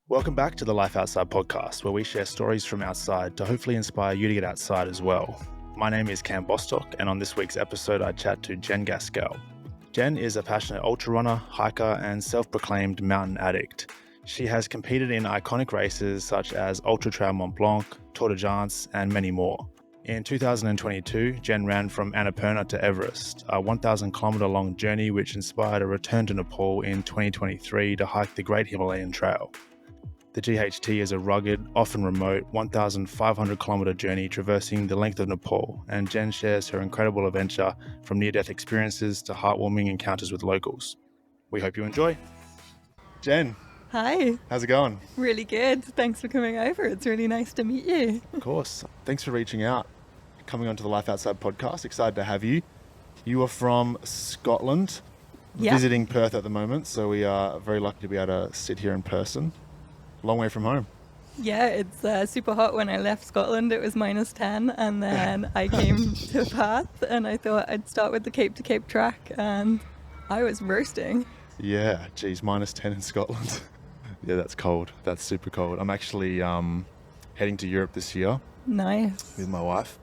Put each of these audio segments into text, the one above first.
Welcome back to the Life Outside podcast, where we share stories from outside to hopefully inspire you to get outside as well. My name is Cam Bostock, and on this week's episode, I chat to Jenn Gaskell. Jenn is a passionate ultra runner, hiker, and self-proclaimed mountain addict. She has competed in iconic races such as Ultra-Trail Mont Blanc, Tor Des Geants, and many more. In 2022, Jenn ran from Annapurna to Everest, a 1,000-kilometre long journey which inspired a return to Nepal in 2023 to hike the Great Himalayan Trail. The GHT is a rugged, often remote, 1,500-kilometre journey traversing the length of Nepal, and Jenn shares her incredible adventure from near-death experiences to heartwarming encounters with locals. We hope you enjoy. Jenn. Hi. How's it going? Really good. Thanks for coming over. It's really nice to meet you. Of course. Thanks for reaching out, coming onto the Life Outside podcast. Excited to have you. You are from Scotland, visiting Perth at the moment, so we are very lucky to be able to sit here in person. Long way from home. Yeah, it's super hot. When I left Scotland, it was -10, and then I came to Perth, and I thought I'd start with the Cape to Cape track, and I was roasting. Yeah, geez, -10 in Scotland. Yeah, that's cold. That's super cold. I'm actually heading to Europe this year. Nice. With my wife,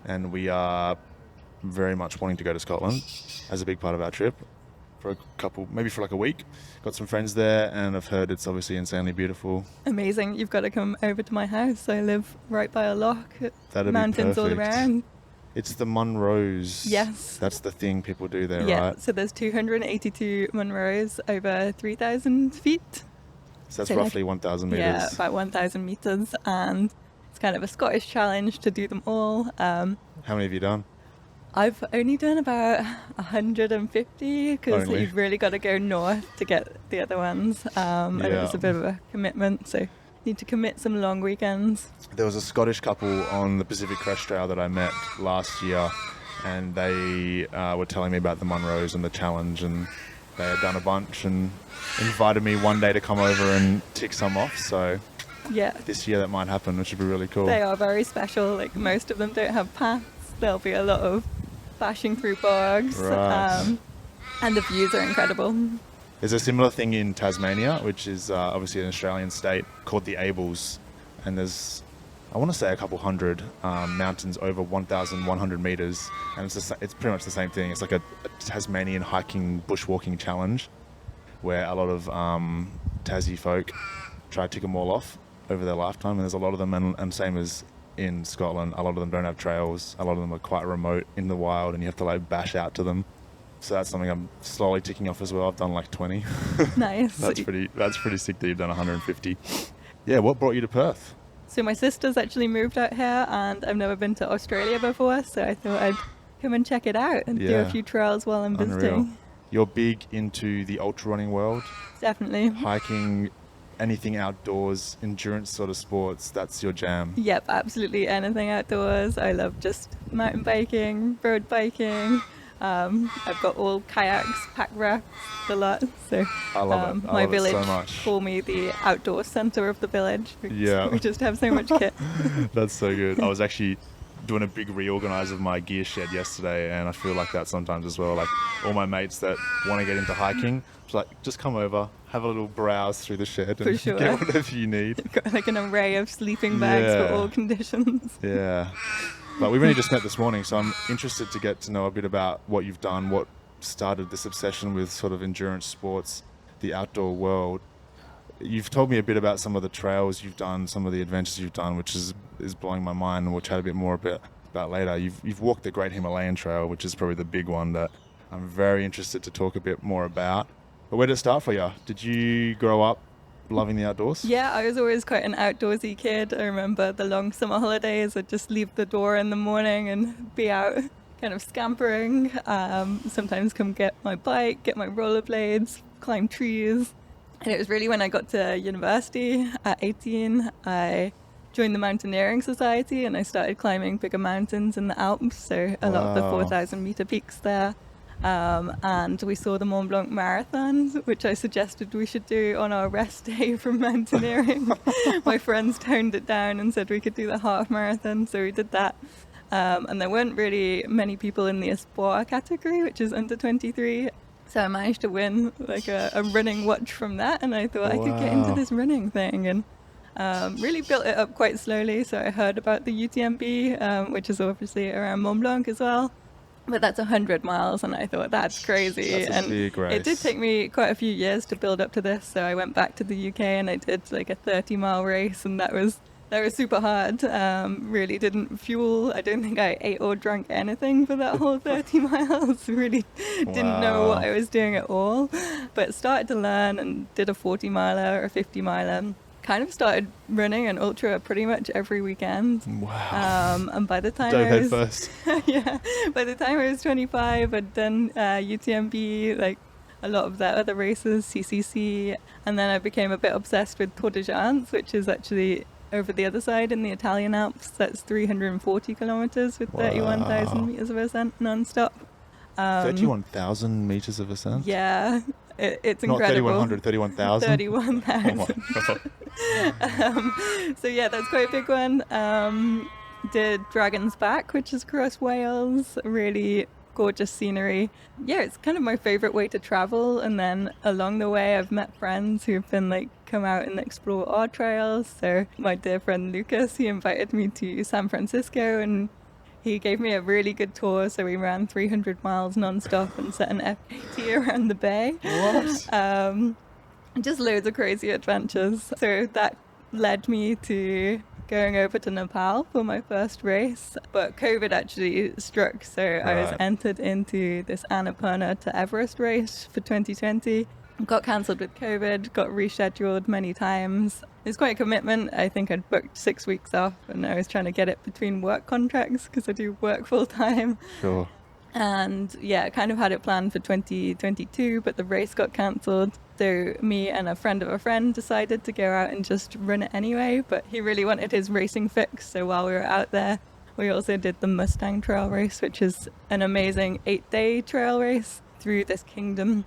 and we are very much wanting to go to Scotland as a big part of our trip for a couple, maybe for like a week. Got some friends there, and I've heard it's obviously insanely beautiful. Amazing. You've got to come over to my house. I live right by a loch. That'd mountains be all perfect. around. It's the Munros. Yes. That's the thing people do there, Yeah, right? so there's 282 Munros over 3,000 feet. So that's So roughly 1,000 meters. Yeah, about 1,000 meters, and it's kind of a Scottish challenge to do them all. How many have you done? I've only done about 150 because Only? you've really got to go north to get the other ones. And it was a bit of a commitment, so need to commit some long weekends. There was a Scottish couple on the Pacific Crest Trail that I met last year, and they were telling me about the Munros and the challenge, and they had done a bunch and invited me one day to come over and tick some off. So Yeah, this year that might happen, which would be really cool. they are very special. Like, most of them don't have paths. There'll be a lot of bashing through bogs, Right. and the views are incredible. There's a similar thing in Tasmania, which is obviously an Australian state, called the Abels, and there's, I want to say, a couple hundred mountains over 1,100 meters, and it's pretty much the same thing. It's like a Tasmanian hiking bushwalking challenge, where a lot of Tassie folk try to tick them all off over their lifetime, and there's a lot of them, and same as in Scotland, a lot of them don't have trails. A lot of them are quite remote in the wild, and you have to like bash out to them. So that's something I'm slowly ticking off as well. I've done like 20. Nice. That's pretty sick that you've done 150. Yeah, what brought you to Perth? So my sister's actually moved out here, and I've never been to Australia before, so I thought I'd come and check it out and do Yeah. a few trails while I'm visiting. Unreal. You're big into the ultra running world, Definitely. hiking, anything outdoors, endurance sort of sports. That's your jam. Yep, absolutely anything outdoors. I love just mountain biking, road biking. I've got all kayaks, pack rafts, the lot. So I love it. I my love it village so much. call me the outdoor centre of the village. because Yeah. we just have so much kit. That's so good. I was actually doing a big reorganize of my gear shed yesterday, and I feel like that sometimes as well. Like, all my mates that want to get into hiking, it's like, just come over, have a little browse through the shed, and For sure. get whatever you need. Got like an array of sleeping bags Yeah. for all conditions. Yeah. But we've only just met this morning, so I'm interested to get to know a bit about what you've done, what started this obsession with sort of endurance sports, the outdoor world. You've told me a bit about some of the trails you've done, some of the adventures you've done, which is blowing my mind, and we'll chat a bit more about later. You've walked the Great Himalayan Trail, which is probably the big one that I'm very interested to talk a bit more about. But where did it start for you? Did you grow up loving the outdoors? Yeah, I was always quite an outdoorsy kid. I remember the long summer holidays. I'd just leave the door in the morning and be out kind of scampering. Sometimes come get my bike, get my rollerblades, climb trees. And it was really when I got to university at 18, I joined the Mountaineering Society and I started climbing bigger mountains in the Alps. So a lot of the Wow. 4,000 meter peaks there. And we saw the Mont Blanc Marathon, which I suggested we should do on our rest day from mountaineering. My friends toned it down and said we could do the half marathon, so we did that. And there weren't really many people in the Espoir category, which is under 23. So I managed to win like a running watch from that, and I thought I could get into this running thing, and really built it up quite slowly. So I heard about the UTMB, which is obviously around Mont Blanc as well. But that's 100 miles, and I thought that's crazy. That's a big race. It did take me quite a few years to build up to this. So I went back to the UK and I did like a 30-mile race, and that was super hard. Really didn't fuel. I don't think I ate or drank anything for that whole 30 miles. Really didn't know what I was doing at all. But started to learn and did a 40-miler, a 50-miler. Kind of started running an ultra pretty much every weekend. Wow. And by the time Dove I was first. yeah, by the time I was 25, I'd done UTMB, like a lot of the other races, CCC, and then I became a bit obsessed with Tor Des Geants, which is actually over the other side in the Italian Alps. That's 340 kilometers with 31,000 meters of ascent non-stop. 31,000 meters of ascent? Yeah, it's Not incredible. 3,100, 31,000? 31,000. Oh my God. So yeah, that's quite a big one. Did Dragon's Back, which is across Wales. Really gorgeous scenery. Yeah, it's kind of my favorite way to travel. And then along the way, I've met friends who've been like, come out and explore our trails. So my dear friend Lucas, he invited me to San Francisco, and he gave me a really good tour. So we ran 300 miles non-stop and set an FKT around the bay. What? Just loads of crazy adventures. So that led me to going over to Nepal for my first race. But COVID actually struck, so I was entered into this Annapurna to Everest race for 2020. Got cancelled with COVID, got rescheduled many times. It was quite a commitment. I think I'd booked 6 weeks off, and I was trying to get it between work contracts because I do work full time. Sure. And yeah, kind of had it planned for 2022, but the race got cancelled. So me and a friend of a friend decided to go out and just run it anyway, but he really wanted his racing fix. So while we were out there, we also did the Mustang Trail race, which is an amazing 8-day trail race through this kingdom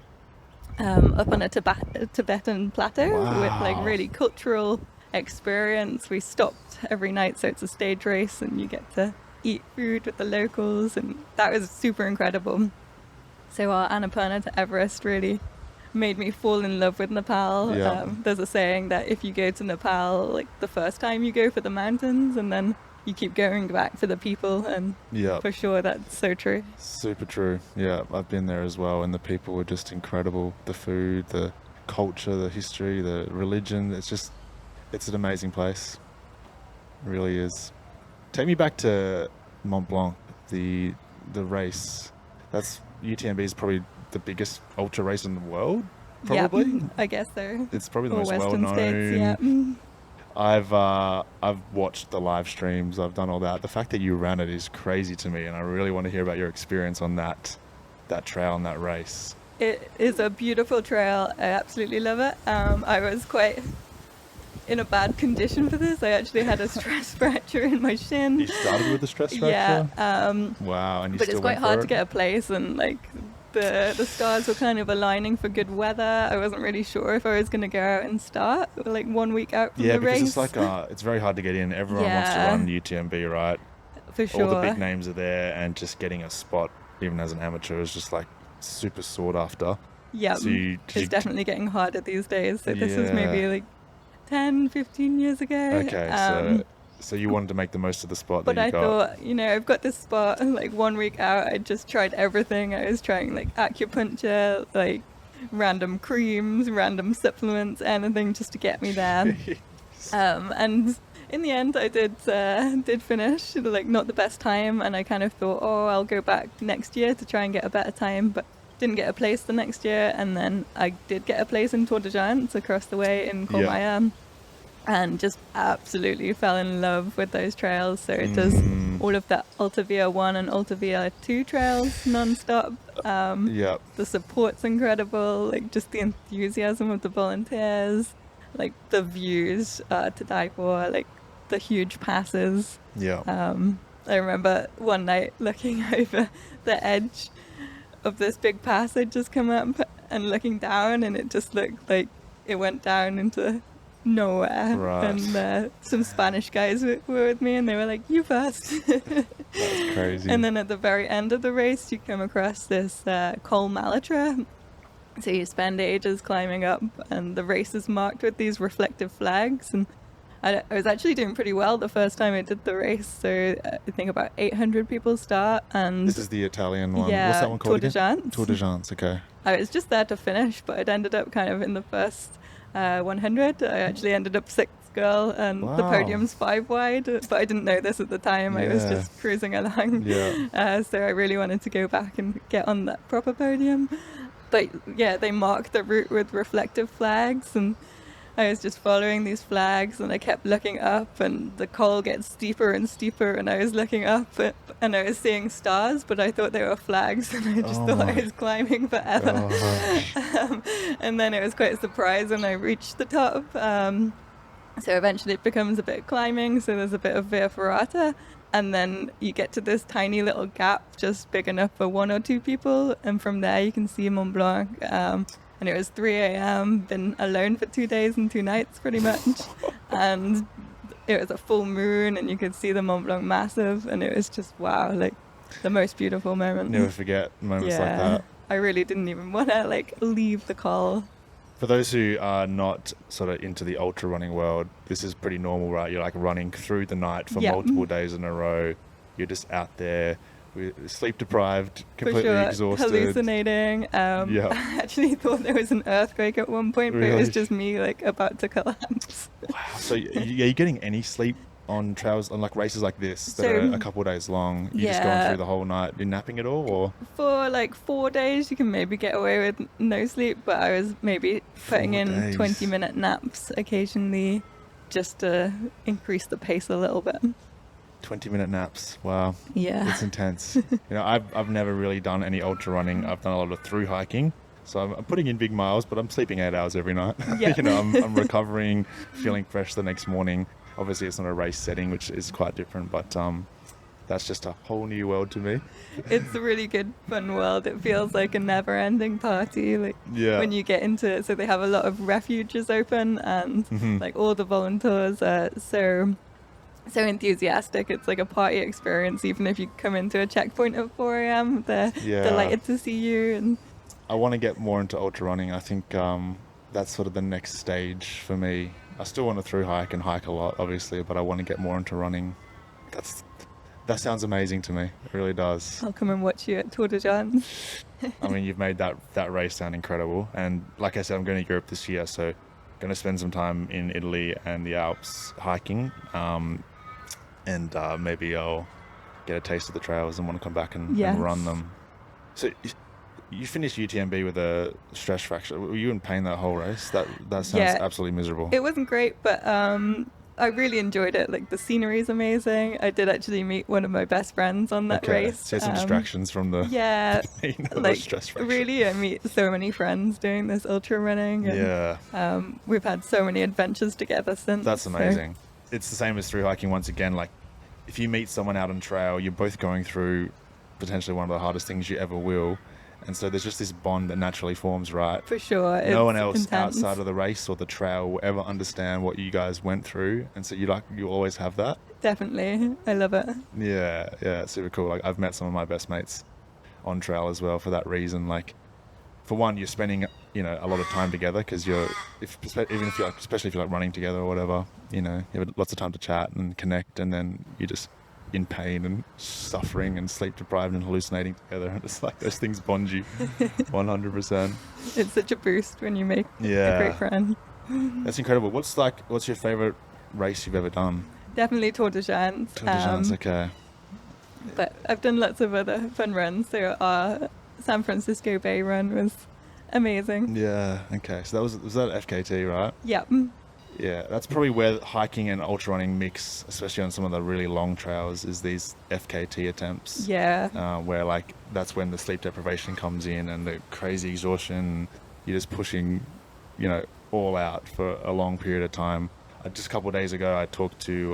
up on a Tibetan plateau with like really cultural experience. We stopped every night, so it's a stage race and you get to eat food with the locals, and that was super incredible. So our Annapurna to Everest really made me fall in love with Nepal. There's a saying that if you go to Nepal, like the first time you go for the mountains and then you keep going back for the people, and for sure that's so true. Super true. Yeah, I've been there as well, and the people were just incredible. The food, the culture, the history, the religion, it's an amazing place. It really is. Take me back to Mont Blanc, the race. That's UTMB is probably the biggest ultra race in the world, probably. Yeah, I guess so. It's probably the or most Western well States, known. I've watched the live streams. I've done all that. The fact that you ran it is crazy to me, and I really want to hear about your experience on that trail and that race. It is a beautiful trail. I absolutely love it. I was quite in a bad condition for this. I actually had a stress fracture in my shin. You started with a stress fracture? Yeah. Wow. And you but still it's quite went hard for to it? get a place, and like the stars were kind of aligning for good weather. I wasn't really sure if I was going to go out and start like 1 week out from the race. Because it's like it's very hard to get in. Everyone wants to run UTMB, right? For sure. All the big names are there, and just getting a spot, even as an amateur, is just like super sought after. Yeah, so it's definitely getting harder these days. So this was maybe like 10, 15 years ago. Okay, so you wanted to make the most of the spot but that you got. But I thought, I've got this spot, like 1 week out, I just tried everything. I was trying like acupuncture, like random creams, random supplements, anything just to get me there. And in the end, I did finish, like not the best time, and I kind of thought, I'll go back next year to try and get a better time, but didn't get a place the next year. And then I did get a place in Tor Des Geants across the way in Colmaya, and just absolutely fell in love with those trails. So it does all of the Ultra-Via 1 and Ultra-Via 2 trails non-stop. The support's incredible, like just the enthusiasm of the volunteers, like the views to die for, like the huge passes. I remember one night looking over the edge of this big pass I'd just come up and looking down, and it just looked like it went down into nowhere. And some Spanish guys were with me, and they were like, "You first." That's crazy. And then at the very end of the race, you come across this Col Malatra, So you spend ages climbing up, and the race is marked with these reflective flags. And I was actually doing pretty well the first time I did the race. So I think about 800 people start. And This is the Italian one. yeah, What's that one called Tor Des again? Geants. Tor Des Geants, okay. I was just there to finish, but it ended up kind of in the first 100. I actually ended up sixth girl, and the Wow. podium's 5 wide, but I didn't know this at the time. I was Yeah. just cruising along. Yeah. So I really wanted to go back and get on that proper podium. But yeah, they marked the route with reflective flags, and I was just following these flags, and I kept looking up, and the col gets steeper and steeper, and I was looking up, and I was seeing stars, but I thought they were flags, and I just Oh thought my. I was climbing forever. Oh, And then it was quite a surprise when I reached the top. So eventually it becomes a bit of climbing, so there's a bit of via ferrata, and then you get to this tiny little gap just big enough for 1 or 2 people, and from there you can see Mont Blanc. And it was 3 a.m, been alone for 2 days and 2 nights pretty much, and it was a full moon, and you could see the Mont Blanc massive, and it was just wow, like the most beautiful moment. never forget moments like that. I really didn't even want to like leave the call. For those who are not sort of into the ultra running world, this is pretty normal, right? You're like running through the night for Yeah. multiple days in a row. You're just out there, sleep deprived, For completely sure, exhausted. hallucinating. Yeah. I actually thought there was an earthquake at one point, but it was Really? just me like about to collapse. Wow. So are you getting any sleep on trails, on like races like this that So- are a couple of days long? You're just going Yeah. through the whole night. You're napping at all, or For like 4 days, you can maybe get away with no sleep, but I was maybe putting 4 in days. 20-minute naps occasionally just to increase the pace a little bit. 20-minute naps? Wow. Yeah. It's intense. I've never really done any ultra running. I've done a lot of through hiking. So I'm putting in big miles, but I'm sleeping 8 hours every night. Yeah. I'm recovering, feeling fresh the next morning. Obviously, it's not a race setting, which is quite different, but that's just a whole new world to me. It's a really good, fun world. It feels like a never-ending party. Like Yeah. when you get into it, so they have a lot of refuges open, and Mhm. like all the volunteers are so enthusiastic. It's like a party experience. Even if you come into a checkpoint at 4 a.m, they're Yeah. delighted to see you. And I want to get more into ultra running. I think that's sort of the next stage for me. I still want to through hike and hike a lot, obviously, but I want to get more into running. That sounds amazing to me. It really does. I'll come and watch you at Tor Des Geants. I mean, you've made that race sound incredible. And like I said, I'm going to Europe this year, so going to spend some time in Italy and the Alps hiking. And maybe I'll get a taste of the trails and want to come back and Yes. run them. So you finished UTMB with a stress fracture. Were you in pain that whole race? That sounds Yeah. absolutely miserable. It wasn't great, but I really enjoyed it. Like the scenery is amazing. I did actually meet one of my best friends on that Okay, race. so you had some distractions from the Yeah, pain of the like stress fracture. really, I meet so many friends doing this ultra running. And, Yeah, we've had so many adventures together since. that's so- amazing. It's the same as through hiking once again. Like, if you meet someone out on trail, you're both going through potentially one of the hardest things you ever will. And so there's just this bond that naturally forms, right? For sure. No one it's else intense. outside of the race or the trail will ever understand what you guys went through. And so you always have that. Definitely. I love it. Yeah, it's super cool. Like, I've met some of my best mates on trail as well for that reason. Like, for one, you're spending a lot of time together because especially if you're like running together or whatever, you have lots of time to chat and connect, and then you're just in pain and suffering and sleep deprived and hallucinating together, and it's like those things bond you 100%. It's such a boost when you make a Yeah, great friend. that's incredible. What's your favorite race you've ever done? Definitely Tor Des Geants. Tor Des Geants, okay. But I've done lots of other fun runs. So our San Francisco Bay run was amazing. Yeah, okay. So was that FKT, right? Yep. Yeah, that's probably where hiking and ultra running mix, especially on some of the really long trails, is these FKT attempts. Yeah. Where like that's when the sleep deprivation comes in and the crazy exhaustion. You're just pushing, all out for a long period of time. Just a couple of days ago, I talked to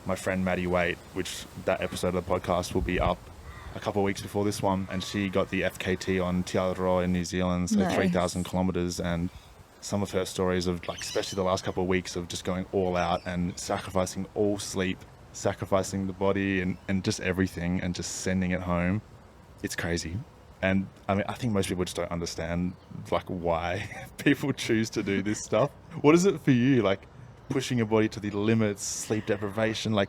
my friend Maddie Waite, which that episode of the podcast will be up a couple of weeks before this one, and she got the FKT on Te Aroha in New Zealand, so Nice. 3,000 kilometers, and some of her stories of like, especially the last couple of weeks of just going all out and sacrificing all sleep, sacrificing the body and just everything and just sending it home. It's crazy. And I mean, I think most people just don't understand like why people choose to do this stuff. What is it for you? Like pushing your body to the limits, sleep deprivation, like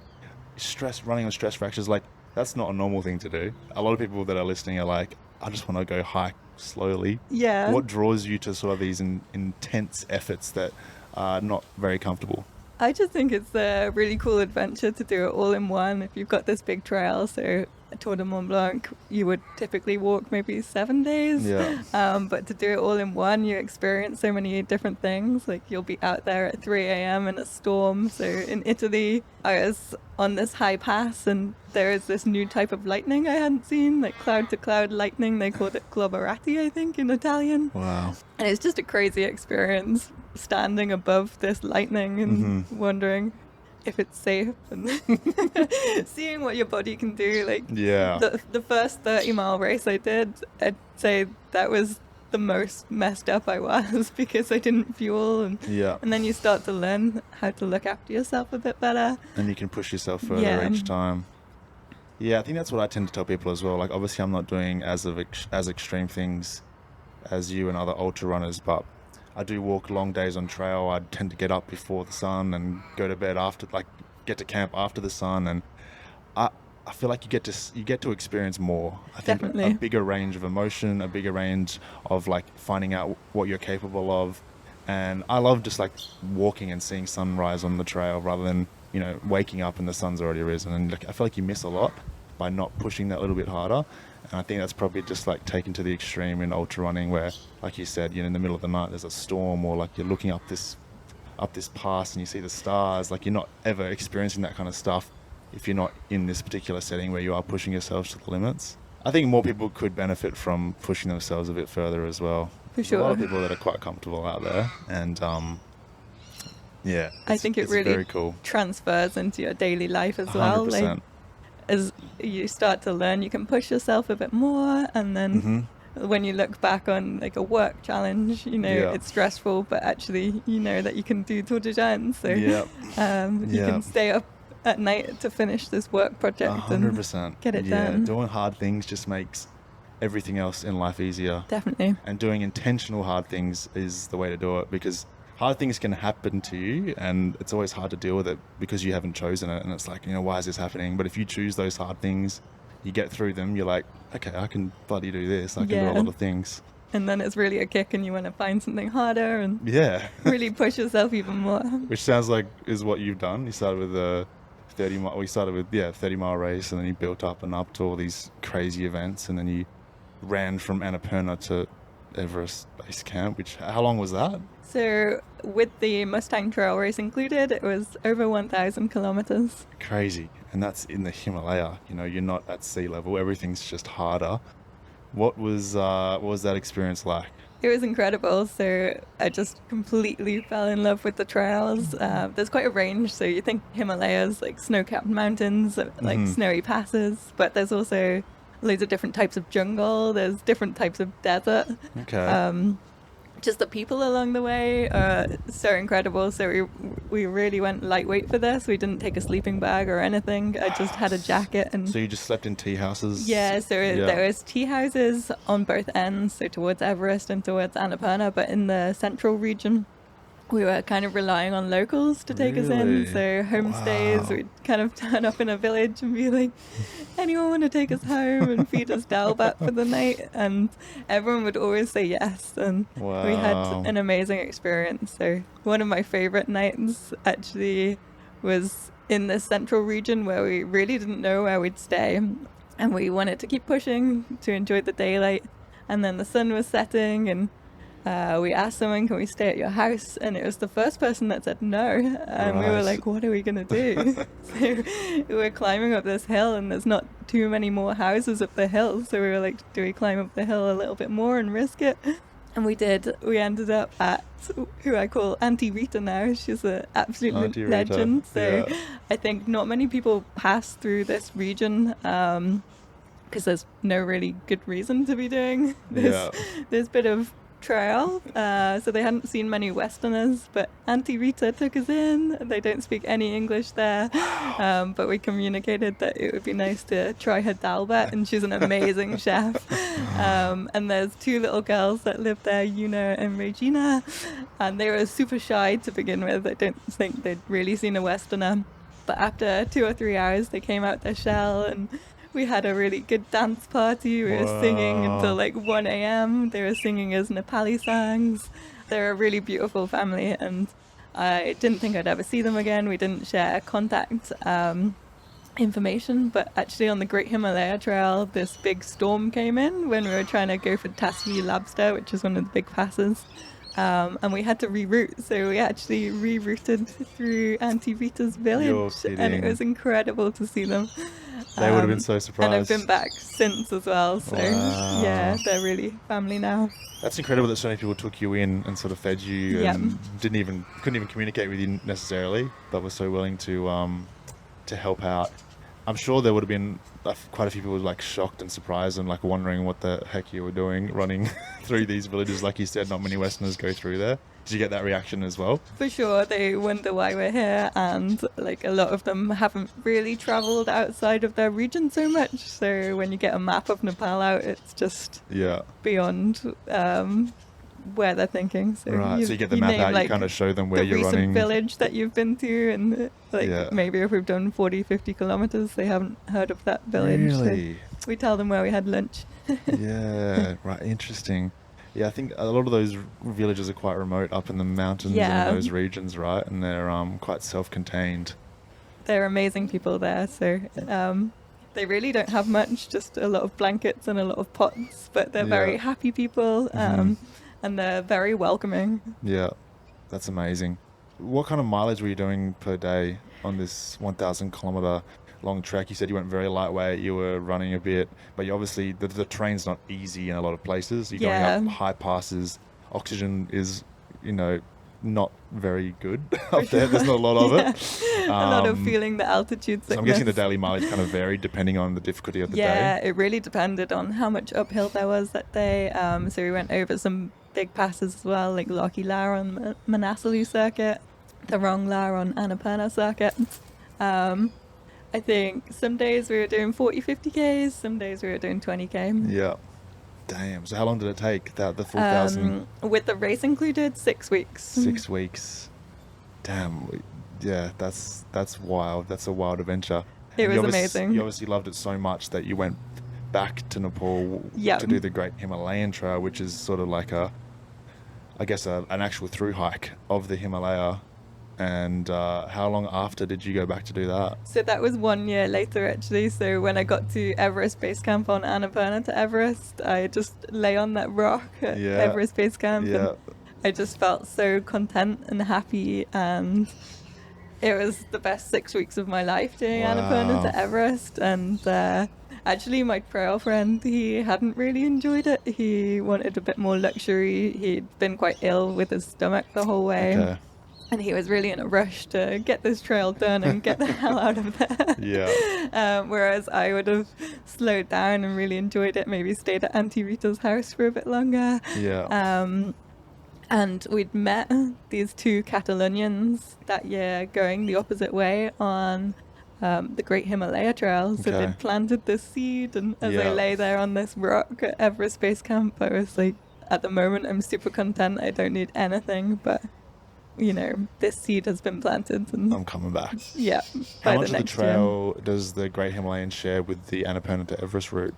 stress, running on stress fractures, like that's not a normal thing to do. A lot of people that are listening are like, I just want to go hike slowly. Yeah. What draws you to sort of these intense efforts that are not very comfortable? I just think it's a really cool adventure to do it all in one. If you've got this big trail, so a Tor Des Mont Blanc, you would typically walk maybe 7 days. Yeah. But to do it all in one, you experience so many different things. Like you'll be out there at 3 a.m. in a storm. So in Italy, I was on this high pass and there is this new type of lightning I hadn't seen, like cloud to cloud lightning. They called it globerati, I think, in Italian. Wow. And it's just a crazy experience standing above this lightning and wondering if it's safe and seeing what your body can do. Like the first 30-mile race I did, I'd say that was the most messed up I was because I didn't fuel and then you start to learn how to look after yourself a bit better. And you can push yourself further each time. Yeah, I think that's what I tend to tell people as well. Like obviously I'm not doing as extreme things as you and other ultra runners, but I do walk long days on trail. I tend to get up before the sun and go to bed after, like get to camp after the sun, and I feel like you get to experience more. I think Definitely. a bigger range of emotion, a bigger range of like finding out what you're capable of. And I love just like walking and seeing sunrise on the trail rather than, you know, waking up and the sun's already risen. And like, I feel like you miss a lot by not pushing that little bit harder. And I think that's probably just like taken to the extreme in ultra running where, like you said, you know, in the middle of the night there's a storm, or like you're looking up this pass and you see the stars. Like you're not ever experiencing that kind of stuff if you're not in this particular setting where you are pushing yourselves to the limits. I think more people could benefit from pushing themselves a bit further as well. For sure. There's a lot of people that are quite comfortable out there, and I think it really very cool. transfers into your daily life as well. 100%. Like as you start to learn, you can push yourself a bit more, and then when you look back on like a work challenge, you know, it's stressful, but actually you know that you can do Tor Des Geants, so you can stay up at night to finish this work project 100%. and get it done. Doing hard things just makes everything else in life easier. Definitely. And doing intentional hard things is the way to do it, because hard things can happen to you and it's always hard to deal with it because you haven't chosen it, and it's like, you know, why is this happening? But if you choose those hard things, you get through them, you're like, okay, I can bloody do this. I can do a lot of things. And then it's really a kick and you want to find something harder and really push yourself even more. Which sounds like is what you've done. You started with a 30-mile race, and then you built up and up to all these crazy events, and then you ran from Annapurna to Everest base camp. Which, how long was that? So with the Mustang Trail race included, it was over 1,000 kilometers. Crazy. And that's in the Himalaya. You know, you're not at sea level. Everything's just harder. What was that experience like? It was incredible. So I just completely fell in love with the trails. There's quite a range. So you think Himalayas, like snow-capped mountains, like snowy passes, but there's also loads of different types of jungle. There's different types of desert. Okay. Just the people along the way are so incredible. So we really went lightweight for this. We didn't take a sleeping bag or anything. I just had a jacket. And so you just slept in tea houses? Yeah, so there was tea houses on both ends, so towards Everest and towards Annapurna, but in the central region we were kind of relying on locals to take us in. So homestays, we'd kind of turn up in a village and be like, anyone want to take us home and feed us dalbat for the night? And everyone would always say yes, and we had an amazing experience. So one of my favorite nights actually was in the central region where we really didn't know where we'd stay, and we wanted to keep pushing to enjoy the daylight, and then the sun was setting, and we asked someone, can we stay at your house? And it was the first person that said no. And we were like, what are we going to do? So we were climbing up this hill and there's not too many more houses up the hill. So we were like, do we climb up the hill a little bit more and risk it? And we did. We ended up at who I call Auntie Rita now. She's an absolute legend. So I think not many people pass through this region because there's no really good reason to be doing this bit of trail, so they hadn't seen many Westerners, but Auntie Rita took us in. They don't speak any English there, but we communicated that it would be nice to try her dalbat, and she's an amazing chef. And there's two little girls that live there, Yuna and Regina, and they were super shy to begin with. I don't think they'd really seen a Westerner, but after 2 or 3 hours they came out their shell, and we had a really good dance party. We were singing until like 1 a.m. They were singing us Nepali songs. They're a really beautiful family, and I didn't think I'd ever see them again. We didn't share contact information, but actually on the Great Himalayan Trail, this big storm came in when we were trying to go for Tasvi Labster, which is one of the big passes. And we had to reroute, so we actually rerouted through Auntie Rita's village, and it was incredible to see them. They would have been so surprised. And I've been back since as well, so yeah, they're really family now. That's incredible that so many people took you in and sort of fed you and couldn't even communicate with you necessarily, but were so willing to help out. I'm sure there would have been quite a few people like shocked and surprised and like wondering what the heck you were doing running through these villages. Like you said, not many Westerners go through there. Did you get that reaction as well? For sure, they wonder why we're here, and like a lot of them haven't really travelled outside of their region so much. So when you get a map of Nepal out, it's just beyond where they're thinking. So so you get the map out, like, you kind of show them where you're running. The recent village that you've been to, and maybe if we've done 40, 50 kilometers, they haven't heard of that village. Really? So we tell them where we had lunch. Right, interesting. Yeah, I think a lot of those villages are quite remote up in the mountains and in those regions, right? And they're quite self-contained. They're amazing people there, so they really don't have much, just a lot of blankets and a lot of pots, but they're very happy people, and they're very welcoming. Yeah, that's amazing. What kind of mileage were you doing per day on this 1,000 kilometer long trek? You said you went very lightweight, you were running a bit, but you obviously the terrain's not easy in a lot of places. You're going up high passes. Oxygen is, not very good up there. There's not a lot of it. A lot of feeling the altitude sickness. So I'm guessing the daily mileage kind of varied depending on the difficulty of the day. Yeah, it really depended on how much uphill there was that day. So we went over some big passes as well, like Loki La on Manaslu circuit, the Rong La on Annapurna circuit. I think some days we were doing 40, 50 Ks, some days we were doing 20K. Yeah. Damn. So how long did it take, the full 1,000? With the race included, 6 weeks. 6 weeks. Damn. Yeah, that's wild. That's a wild adventure. It was amazing. You obviously loved it so much that you went back to Nepal to do the Great Himalayan Trail, which is sort of like an actual through hike of the Himalaya. And how long after did you go back to do that? So that was 1 year later, actually. So when I got to Everest Base Camp on Annapurna to Everest, I just lay on that rock at Everest Base Camp, and I just felt so content and happy, and it was the best 6 weeks of my life doing Annapurna to Everest. And actually my trail friend, he hadn't really enjoyed it. He wanted a bit more luxury. He'd been quite ill with his stomach the whole way. Okay. And he was really in a rush to get this trail done and get the hell out of there. Yeah. Whereas I would have slowed down and really enjoyed it, maybe stayed at Auntie Rita's house for a bit longer. Yeah. And we'd met these two Catalonians that year going the opposite way on the Great Himalayan Trail. So they'd planted this seed, and as I lay there on this rock at Everest Base Camp, I was like, at the moment, I'm super content. I don't need anything, but this seed has been planted, and I'm coming back. Yeah. How much of the trail does the Great Himalayan share with the Annapurna to Everest route?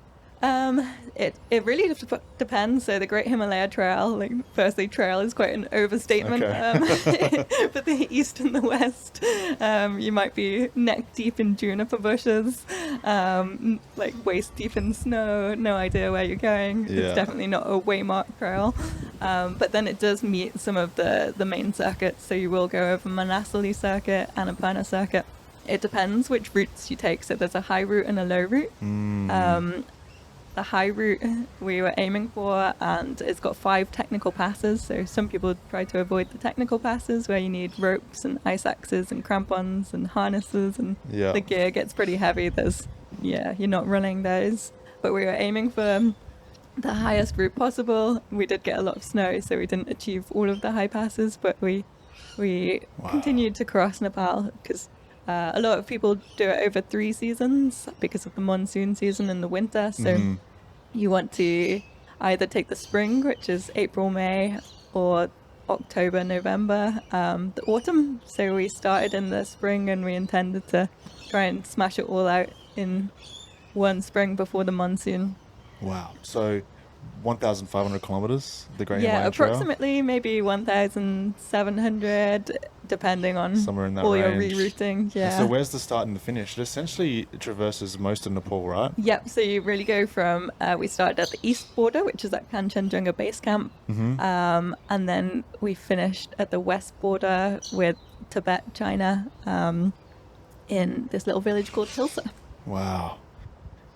It really depends. So the Great Himalayan Trail, firstly, trail is quite an overstatement. For the east and the west, you might be neck deep in juniper bushes, waist deep in snow, no idea where you're going. It's definitely not a waymarked trail. But then it does meet some of the main circuits. So you will go over Manaslu circuit, Annapurna circuit. It depends which routes you take. So there's a high route and a low route. The high route we were aiming for, and it's got 5 technical passes. So some people try to avoid the technical passes where you need ropes and ice axes and crampons and harnesses, and the gear gets pretty heavy. You're not running those. But we were aiming for the highest route possible. We did get a lot of snow, so we didn't achieve all of the high passes, but we continued to cross Nepal because a lot of people do it over 3 seasons because of the monsoon season and the winter. So you want to either take the spring, which is April, May, or October, November, the autumn. So we started in the spring and we intended to try and smash it all out in one spring before the monsoon. Wow. So 1,500 kilometers, the Great Himalayan Trail? Yeah, approximately maybe 1,700, depending on somewhere in that all range. your rerouting. Yeah. So where's the start and the finish? It essentially traverses most of Nepal, right? Yep. So you really go from, we started at the east border, which is at Kanchenjunga Base Camp. And then we finished at the west border with Tibet, China, in this little village called Tilsa. Wow.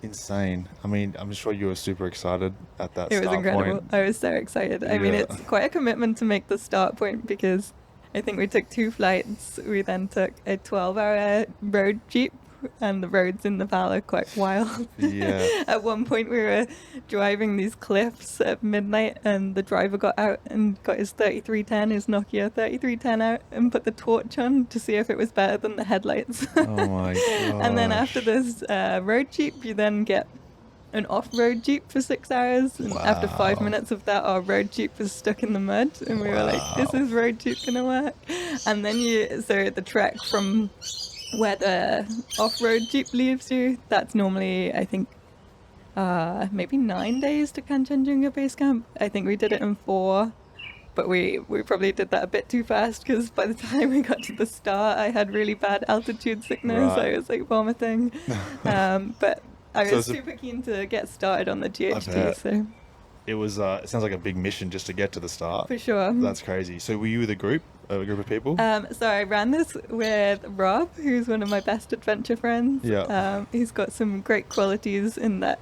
Insane. I mean, I'm sure you were super excited at that start point. It was incredible. I was so excited. I mean, it's quite a commitment to make the start point because I think we took 2 flights. We then took a 12-hour road jeep, and the roads in Nepal are quite wild. Yeah. At one point, we were driving these cliffs at midnight, and the driver got out and got his 3310, his Nokia 3310 out, and put the torch on to see if it was better than the headlights. Oh my god! And then after this road jeep, you then get an off-road jeep for 6 hours, and after 5 minutes of that, our road jeep was stuck in the mud, and we were like, "This is road jeep gonna work?" And then the trek from where the off-road jeep leaves you, that's normally, I think, maybe 9 days to Kanchenjunga Base Camp. I think we did it in 4, but we probably did that a bit too fast because by the time we got to the start, I had really bad altitude sickness. Right. I was like vomiting. But I was super keen to get started on the GHT. So it was. It sounds like a big mission just to get to the start. For sure. That's crazy. So were you with a group of people? So I ran this with Rob, who's one of my best adventure friends. Yeah. He's got some great qualities in that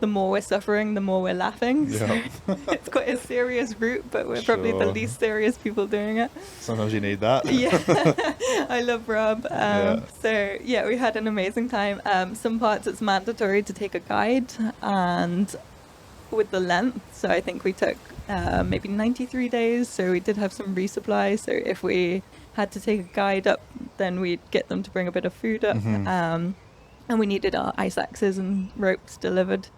the more we're suffering, the more we're laughing. Yeah. So it's quite a serious route, but we're probably the least serious people doing it. Sometimes you need that. Yeah. I love Rob. So yeah, we had an amazing time. Some parts it's mandatory to take a guide, and with the length, so I think we took maybe 93 days, so we did have some resupply. So if we had to take a guide up, then we'd get them to bring a bit of food up. And we needed our ice axes and ropes delivered.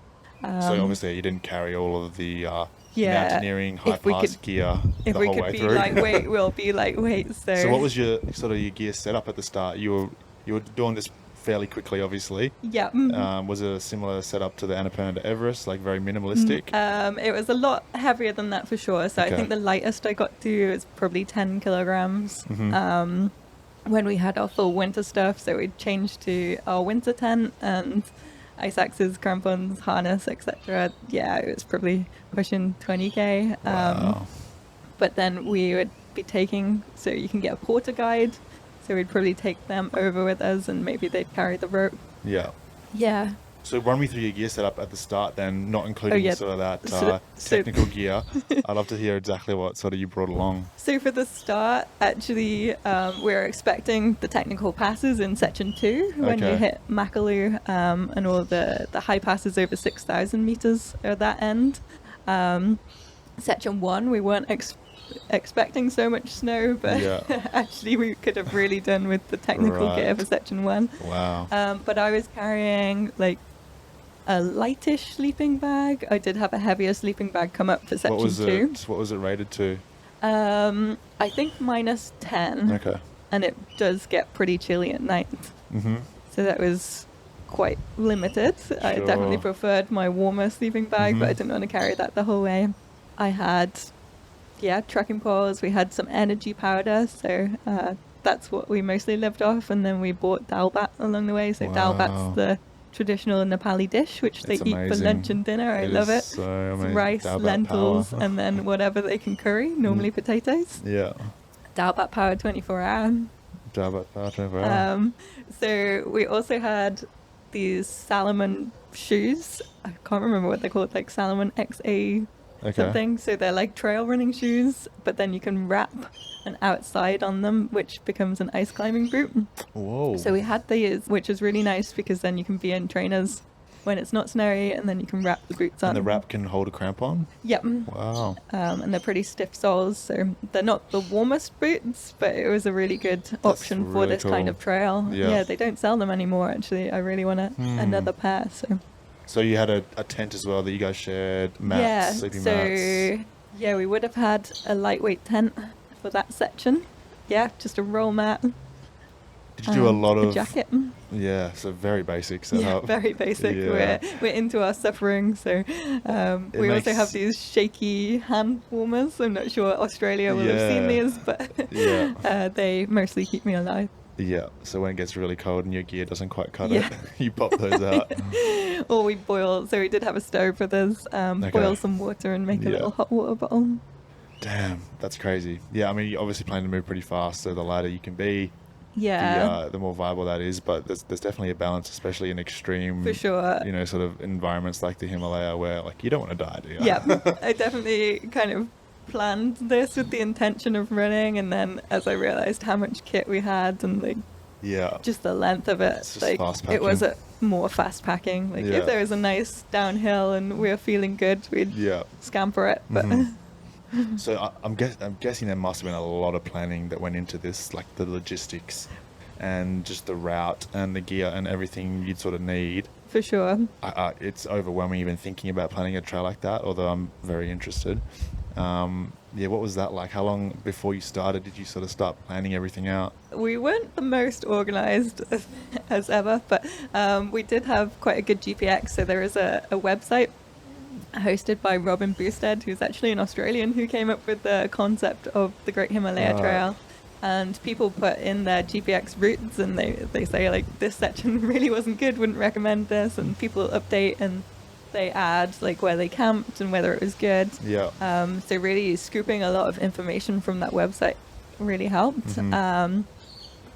So obviously you didn't carry all of the mountaineering high pass gear if the we whole could way be through. lightweight, we'll be lightweight. So what was your gear setup at the start? You were doing this fairly quickly, obviously. Yeah. Was it a similar setup to the Annapurna to Everest, like very minimalistic? It was a lot heavier than that for sure. So I think the lightest I got to is probably 10 kilograms. When we had our full winter stuff, so we changed to our winter tent and ice axes, crampons, harness, etc. Yeah, it was probably pushing 20k. Wow. But then we would be taking, so you can get a porter guide. So we'd probably take them over with us, and maybe they'd carry the rope. Yeah. Yeah. So run me through your gear setup at the start then, not including sort of that technical gear. I'd love to hear exactly what sort of you brought along. So for the start, actually, we're expecting the technical passes in section 2 when you hit Makalu, and all the high passes over 6,000 meters at that end. Section 1, we weren't expecting so much snow, but actually we could have really done with the technical gear for section 1. Wow. But I was carrying like a lightish sleeping bag. I did have a heavier sleeping bag come up for section 2. What was it rated to? I think -10. Okay. And it does get pretty chilly at night. So that was quite limited. I definitely preferred my warmer sleeping bag, but I didn't want to carry that the whole way. I had trekking poles. We had some energy powder, so that's what we mostly lived off. And then we bought dal bhat along the way. So dal bhat's the traditional Nepali dish, which they eat for lunch and dinner. I love it. So amazing. It's rice, lentils, and then whatever they can curry, normally potatoes. Yeah. Dal bhat power 24 hour. Dal bhat power 24 hour. So we also had these Salomon shoes. I can't remember what they're called, like Salomon XA something. So they're like trail running shoes, but then you can wrap an outside on them, which becomes an ice climbing boot. Whoa. So we had these, which is really nice because then you can be in trainers when it's not snowy, and then you can wrap the boots on. And the wrap can hold a crampon? Yep. Wow. And they're pretty stiff soles, so they're not the warmest boots, but it was a really good option for really this kind of trail. Yeah. They don't sell them anymore, actually. I really want another pair. So you had a tent as well that you guys shared, mats, sleeping mats. Yeah, we would have had a lightweight tent for that section. Yeah, just a roll mat. Did you do a lot a of jacket? Yeah, so very basic setup. Yeah, very basic. Yeah. We're into our suffering, so we also have these shaky hand warmers. I'm not sure Australia will have seen these, but they mostly keep me alive. Yeah, so when it gets really cold and your gear doesn't quite cut it, you pop those out. Or we boil, so we did have a stove with us, boil some water and make a little hot water bottle. Damn, that's crazy. Yeah, I mean, you're obviously planning to move pretty fast, so the lighter you can be, the more viable that is. But there's definitely a balance, especially in extreme, for sure, sort of environments like the Himalaya, where like you don't want to die, do you? Yeah, I definitely kind of planned this with the intention of running, and then as I realized how much kit we had and like just the length of it, like it was more fast packing. Like if there was a nice downhill and we were feeling good, we'd scamper it. But so I'm guessing there must have been a lot of planning that went into this, like the logistics and just the route and the gear and everything you'd sort of need. For sure. It's overwhelming even thinking about planning a trail like that, although I'm very interested. What was that like? How long before you started did you sort of start planning everything out? We weren't the most organised as ever, but we did have quite a good GPX. So there is a website hosted by Robin Boosted, who's actually an Australian who came up with the concept of the Great Himalayan Trail. And people put in their GPX routes and they say like this section really wasn't good, wouldn't recommend this, and people update and they add like where they camped and whether it was good. So really scooping a lot of information from that website really helped.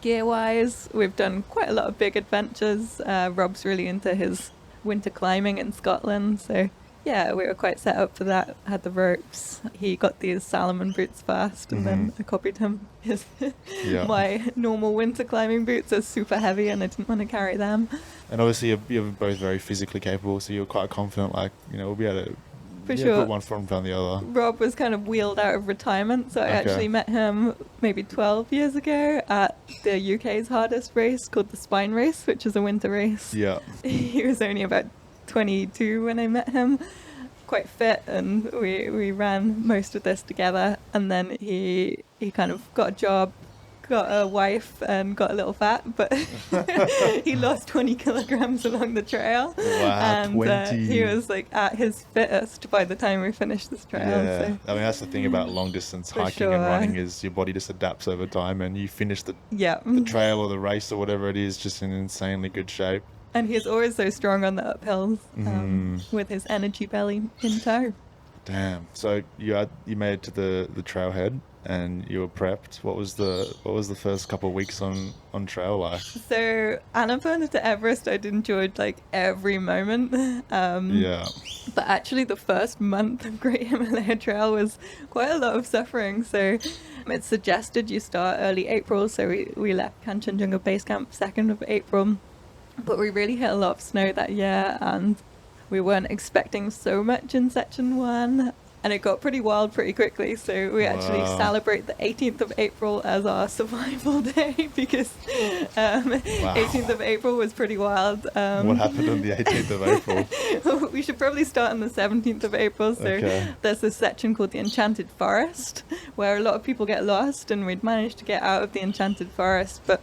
Gear wise, we've done quite a lot of big adventures. Rob's really into his winter climbing in Scotland, so yeah, we were quite set up for that. Had the ropes. He got these Salomon boots first, and then I copied him. My normal winter climbing boots are super heavy, and I didn't want to carry them. And obviously, you're both very physically capable, so you're quite confident. Like, we'll be able to put one foot in front of the other. Rob was kind of wheeled out of retirement, so I actually met him maybe 12 years ago at the UK's hardest race called the Spine Race, which is a winter race. He was only about 22 when I met him, quite fit, and we ran most of this together. And then he kind of got a job, got a wife, and got a little fat, but he lost 20 kilograms along the trail. Wow, and 20. He was like at his fittest by the time we finished this trail. So. I mean, that's the thing about long distance hiking and running, is your body just adapts over time, and you finish the trail or the race or whatever it is just in insanely good shape. And he's always so strong on the uphills, with his energy belly in tow. Damn. So you made it to the trailhead and you were prepped. What was the first couple of weeks on trail like? So Annapurna to Everest, I'd enjoyed like every moment. But actually the first month of Great Himalayan Trail was quite a lot of suffering. So it's suggested you start early April. So we left Kanchenjunga Base Camp 2nd of April. But we really hit a lot of snow that year, and we weren't expecting so much in section 1, and it got pretty wild pretty quickly. So we actually celebrate the 18th of April as our survival day, because 18th of April was pretty wild. What happened on the 18th of April? We should probably start on the 17th of April. So there's this section called the Enchanted Forest, where a lot of people get lost, and we'd managed to get out of the Enchanted Forest, but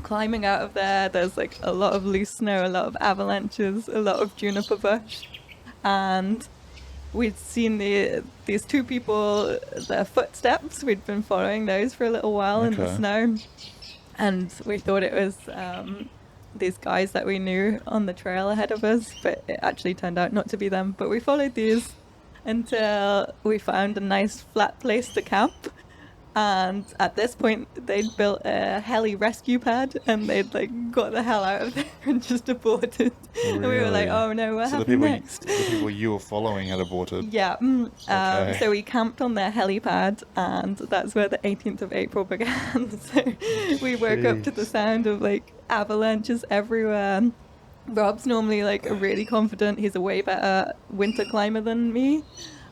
climbing out of there's like a lot of loose snow, a lot of avalanches, a lot of juniper bush, and we'd seen these two people, their footsteps. We'd been following those for a little while in the snow, and we thought it was these guys that we knew on the trail ahead of us, but it actually turned out not to be them. But we followed these until we found a nice flat place to camp. And at this point, they'd built a heli rescue pad, and they'd like got the hell out of there and just aborted. Really? And we were like, "Oh no, what happened next?" The people you were following had aborted. Yeah. So we camped on their helipad, and that's where the 18th of April began. So we woke up to the sound of like avalanches everywhere. Rob's normally like a really confident, he's a way better winter climber than me.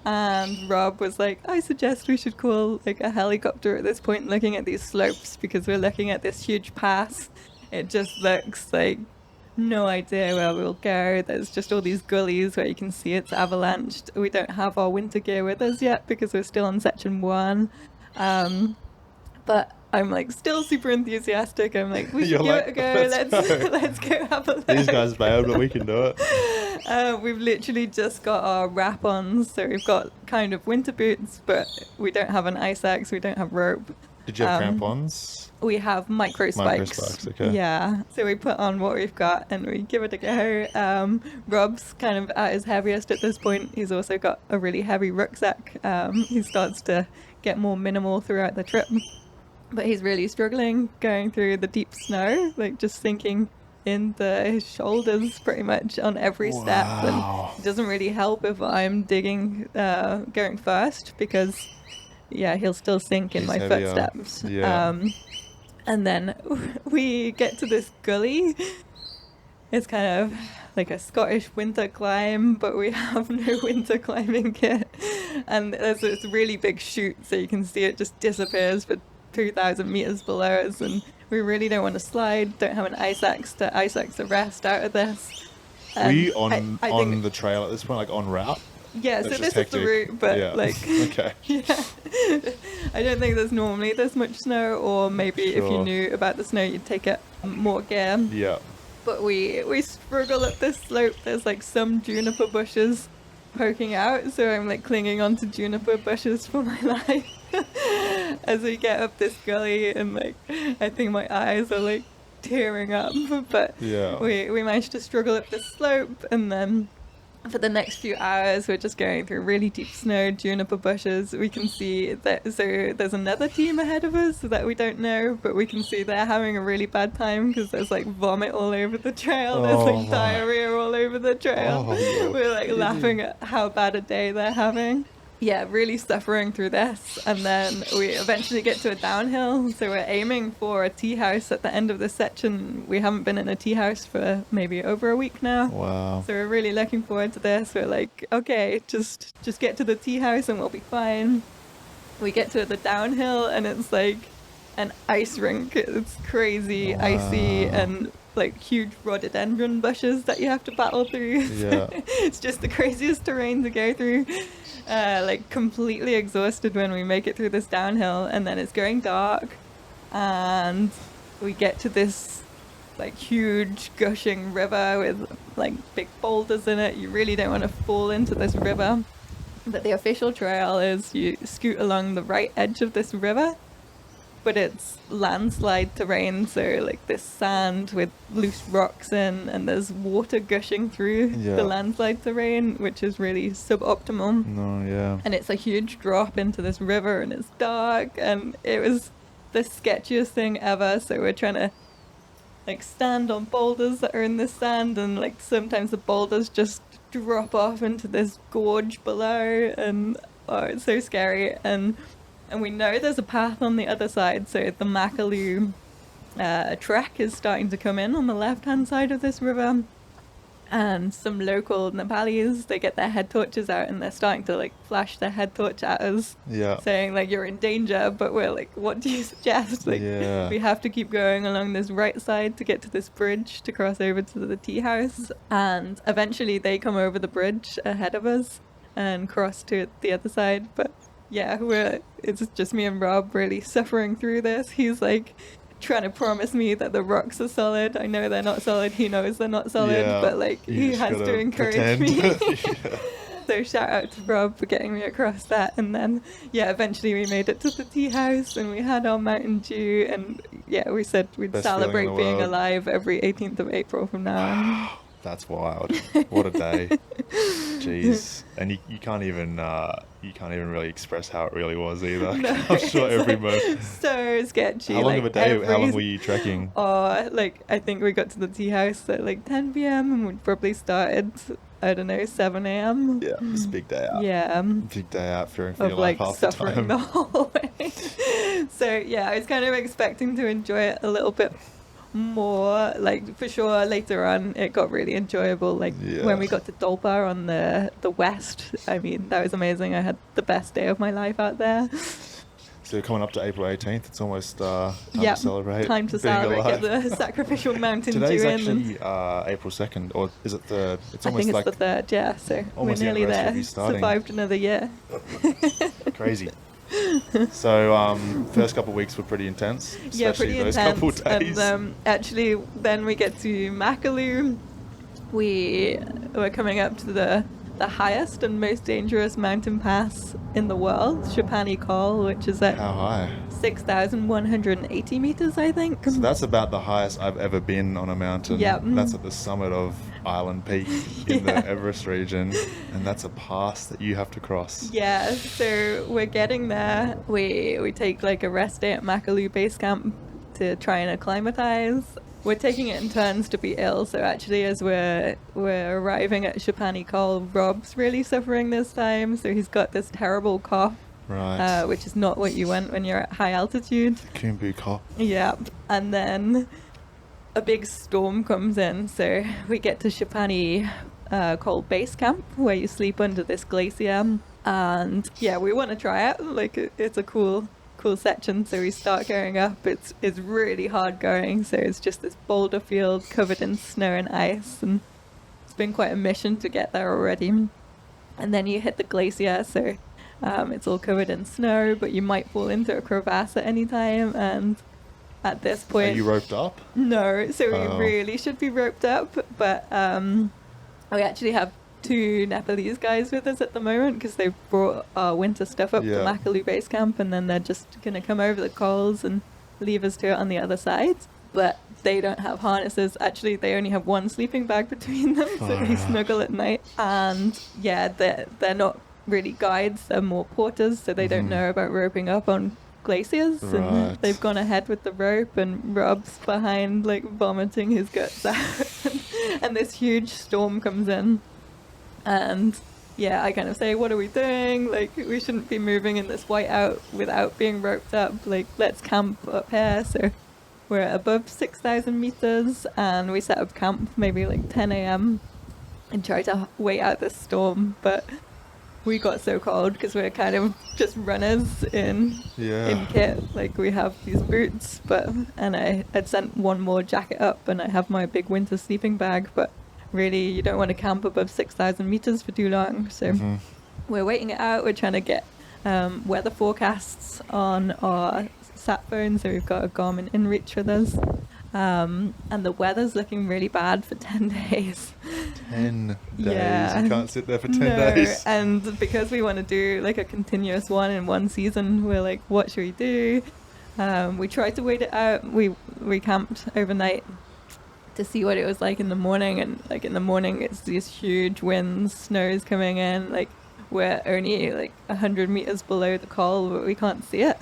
And Rob was like, I suggest we should call like a helicopter at this point, looking at these slopes, because we're looking at this huge pass. It just looks like no idea where we'll go. There's just all these gullies where you can see it's avalanched. We don't have our winter gear with us yet because we're still on section 1. But I'm like still super enthusiastic. I'm like, we should give it a go. Let's go have a look. These guys failed, but we can do it. We've literally just got our wrap-ons, so we've got kind of winter boots, but we don't have an ice axe. We don't have rope. Did you have crampons? We have micro spikes. Okay. Yeah. So we put on what we've got and we give it a go. Rob's kind of at his heaviest at this point. He's also got a really heavy rucksack. He starts to get more minimal throughout the trip. But he's really struggling going through the deep snow, like just sinking in his shoulders pretty much on every step. And it doesn't really help if I'm digging, going first, because he'll still sink in my footsteps. Yeah. And then we get to this gully. It's kind of like a Scottish winter climb, but we have no winter climbing kit. And there's this really big chute, so you can see it just disappears for 2,000 meters below us, and we really don't want to slide. Don't have an ice axe to ice axe the rest out of this. Were you on the trail at this point, like en route? Yeah, That's so this hectic. is the route, but Okay. I don't think there's normally this much snow, or maybe if you knew about the snow, you'd take it more gear. Yeah. But we struggle up this slope. There's like some juniper bushes poking out, so I'm like clinging onto juniper bushes for my life as we get up this gully, and like I think my eyes are like tearing up, but we managed to struggle up this slope, and then for the next few hours we're just going through really deep snow, juniper bushes. We can see that, so there's another team ahead of us that we don't know, but we can see they're having a really bad time because there's like vomit all over the trail. There's like diarrhea all over the trail. We're like laughing at how bad a day they're having. Yeah, really suffering through this. And then we eventually get to a downhill. So we're aiming for a tea house at the end of this section. We haven't been in a tea house for maybe over a week now. Wow. So we're really looking forward to this. We're like, okay, just get to the tea house and we'll be fine. We get to the downhill and it's like an ice rink. It's crazy, icy, and like huge rhododendron bushes that you have to battle through. Yeah. It's just the craziest terrain to go through. Like completely exhausted when we make it through this downhill, and then it's going dark and we get to this like huge gushing river with like big boulders in it. You really don't want to fall into this river, but the official trail is you scoot along the right edge of this river, but it's landslide terrain, so like this sand with loose rocks in, and there's water gushing through the landslide terrain, which is really suboptimal. And it's a huge drop into this river, and it's dark, and it was the sketchiest thing ever. So we're trying to like stand on boulders that are in the sand, and like sometimes the boulders just drop off into this gorge below, and it's so scary. And we know there's a path on the other side, so the Makalu trek is starting to come in on the left-hand side of this river. And some local Nepalis, they get their head torches out and they're starting to like flash their head torch at us, saying like, you're in danger. But we're like, what do you suggest? Like, we have to keep going along this right side to get to this bridge to cross over to the tea house. And eventually they come over the bridge ahead of us and cross to the other side. But it's just me and Rob really suffering through this. He's like trying to promise me that the rocks are solid. I know they're not solid. He knows they're not solid, but like he has to encourage me. So shout out to Rob for getting me across that. And then eventually we made it to the tea house and we had our Mountain Dew, and we said we'd celebrate being alive every 18th of April from now on. That's wild. What a day. Jeez. And you can't even really express how it really was either. No, I'm sure every moment. So sketchy. How long of a day? How long were you trekking? I think we got to the tea house at like 10 p.m. and we probably started, I don't know, 7 a.m. Yeah, it's a big day out. Yeah. Big day out, fearing for your life half the time. Suffering the whole way. So I was kind of expecting to enjoy it a little bit more, like, for sure later on it got really enjoyable, like when we got to Dolpa on the west. I mean, that was amazing. I had the best day of my life out there. So you're coming up to April 18th. It's almost time to celebrate. Time to being celebrate, alive. get the sacrificial mountain Today's dew actually April 2nd, or is it 3rd? It's I almost think it's like the 3rd, yeah. So we're almost the nearly anniversary of there. you starting. Survived another year. Crazy. So first couple of weeks were pretty intense, especially Yeah, pretty those intense. couple of days. And actually, then we get to Makalu. We were coming up to the highest and most dangerous mountain pass in the world, Shapani Col, which is at How high? 6,180 meters, I think. So that's about the highest I've ever been on a mountain. Yep. That's at the summit of Island Peak in the Everest region, and that's a pass that you have to cross. Yeah, so we're getting there. We take like a rest day at Makalu base camp to try and acclimatize. We're taking it in turns to be ill, so actually as we're arriving at Shapani Col, Rob's really suffering this time, so he's got this terrible cough. Right. Which is not what you want when you're at high altitude. Kumbu Cop. Yeah, and then a big storm comes in, so we get to Shapani Col base camp, where you sleep under this glacier, and yeah, we want to try it. Like, it's a cool section, so we start going up. It's really hard going, so it's just this boulder field covered in snow and ice, and it's been quite a mission to get there already. And then you hit the glacier, so it's all covered in snow, but you might fall into a crevasse at any time, and at this point... Are you roped up? No, so we really should be roped up, but we actually have 2 Nepalese guys with us at the moment, because they've brought our winter stuff up to Makalu base camp, and then they're just going to come over the cols and leave us to it on the other side. But they don't have harnesses. Actually, they only have 1 sleeping bag between them, so they snuggle at night. And yeah, they're not really guides, they're more porters, so they don't know about roping up on glaciers. Right. And they've gone ahead with the rope, and Rob's behind, like, vomiting his guts out. And this huge storm comes in. And yeah, I kind of say, what are we doing? Like, we shouldn't be moving in this whiteout without being roped up. Like, let's camp up here. So we're above 6,000 meters, and we set up camp maybe like 10 a.m. and try to wait out this storm. But we got so cold because we're kind of just runners in kit. Like, we have these boots, and I'd sent 1 more jacket up, and I have my big winter sleeping bag, but really you don't want to camp above 6,000 meters for too long. So we're waiting it out. We're trying to get weather forecasts on our sat phone, so we've got a Garmin InReach with us, and the weather's looking really bad for 10 days. 10 days. Yeah. You can't sit there for 10 days. And because we want to do like a continuous one in one season, we're like, what should we do? We tried to wait it out. We camped overnight to see what it was like in the morning, and like in the morning it's these huge winds, snow's coming in, like we're only like 100 meters below the col, but we can't see it.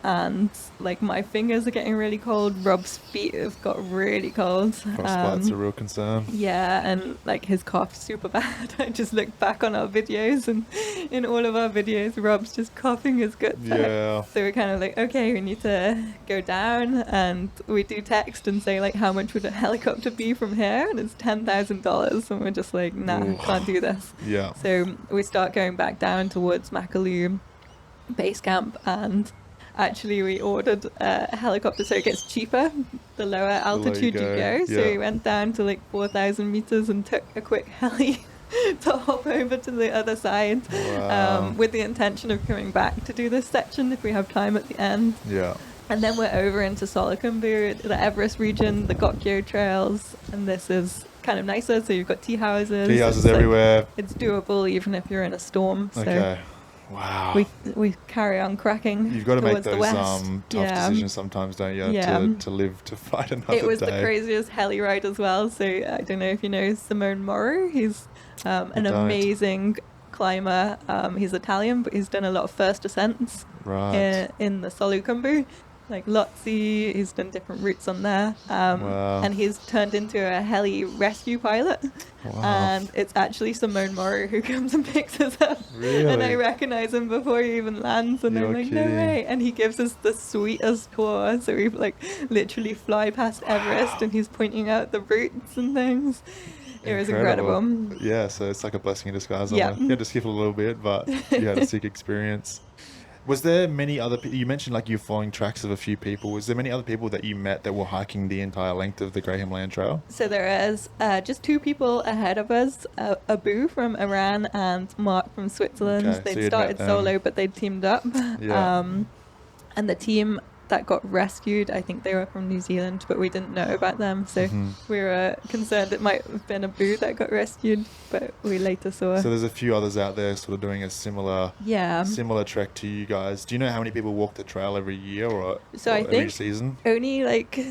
And like my fingers are getting really cold. Rob's feet have got really cold. Frostbite's a real concern. Yeah, and like his cough's super bad. I just looked back on our videos, and in all of our videos Rob's just coughing his guts out. So we're kind of like, okay, we need to go down, and we do text and say like, how much would a helicopter be from here? And it's $10,000, and we're just like, nah, can't do this. Yeah. So we start going back down towards Makalu base camp, and actually we ordered a helicopter so it gets cheaper the lower altitude you go. So we went down to like 4,000 meters and took a quick heli to hop over to the other side, with the intention of coming back to do this section if we have time at the end. Yeah. And then we're over into Solakumbu, the Everest region, the Gokyo trails, and this is kind of nicer. So you've got tea houses. Tea houses everywhere. It's doable even if you're in a storm. So okay. Wow. We carry on cracking. You've got to make those tough decisions sometimes, don't you? To live to fight another day. It was the craziest heli ride as well. So I don't know if you know Simone Moro. He's an amazing climber. He's Italian, but he's done a lot of first ascents in the Solukhumbu. like Lotsie. He's done different routes on there. Wow. And he's turned into a heli rescue pilot. Wow. And it's actually Simone Morrow who comes and picks us up. Really? And I recognize him before he even lands. And You're I'm like, kidding. no way. And he gives us the sweetest tour. So we like literally fly past Everest and he's pointing out the routes and things. It was incredible. Yeah, so it's like a blessing in disguise. Yeah. You had to skip a little bit, but you had a sick experience. Was there many other people? You mentioned like you're following tracks of a few people. Was there many other people that you met that were hiking the entire length of the Great Himalayan Trail? So there is just 2 people ahead of us, Abu from Iran and Mark from Switzerland. Okay, so They'd you'd started met them. solo, but they'd teamed up. Yeah. And the team that got rescued, I think they were from New Zealand, but we didn't know about them. So we were concerned it might have been Abu that got rescued, but we later saw. So there's a few others out there sort of doing a similar trek to you guys. Do you know how many people walk the trail every year or I every think season? only like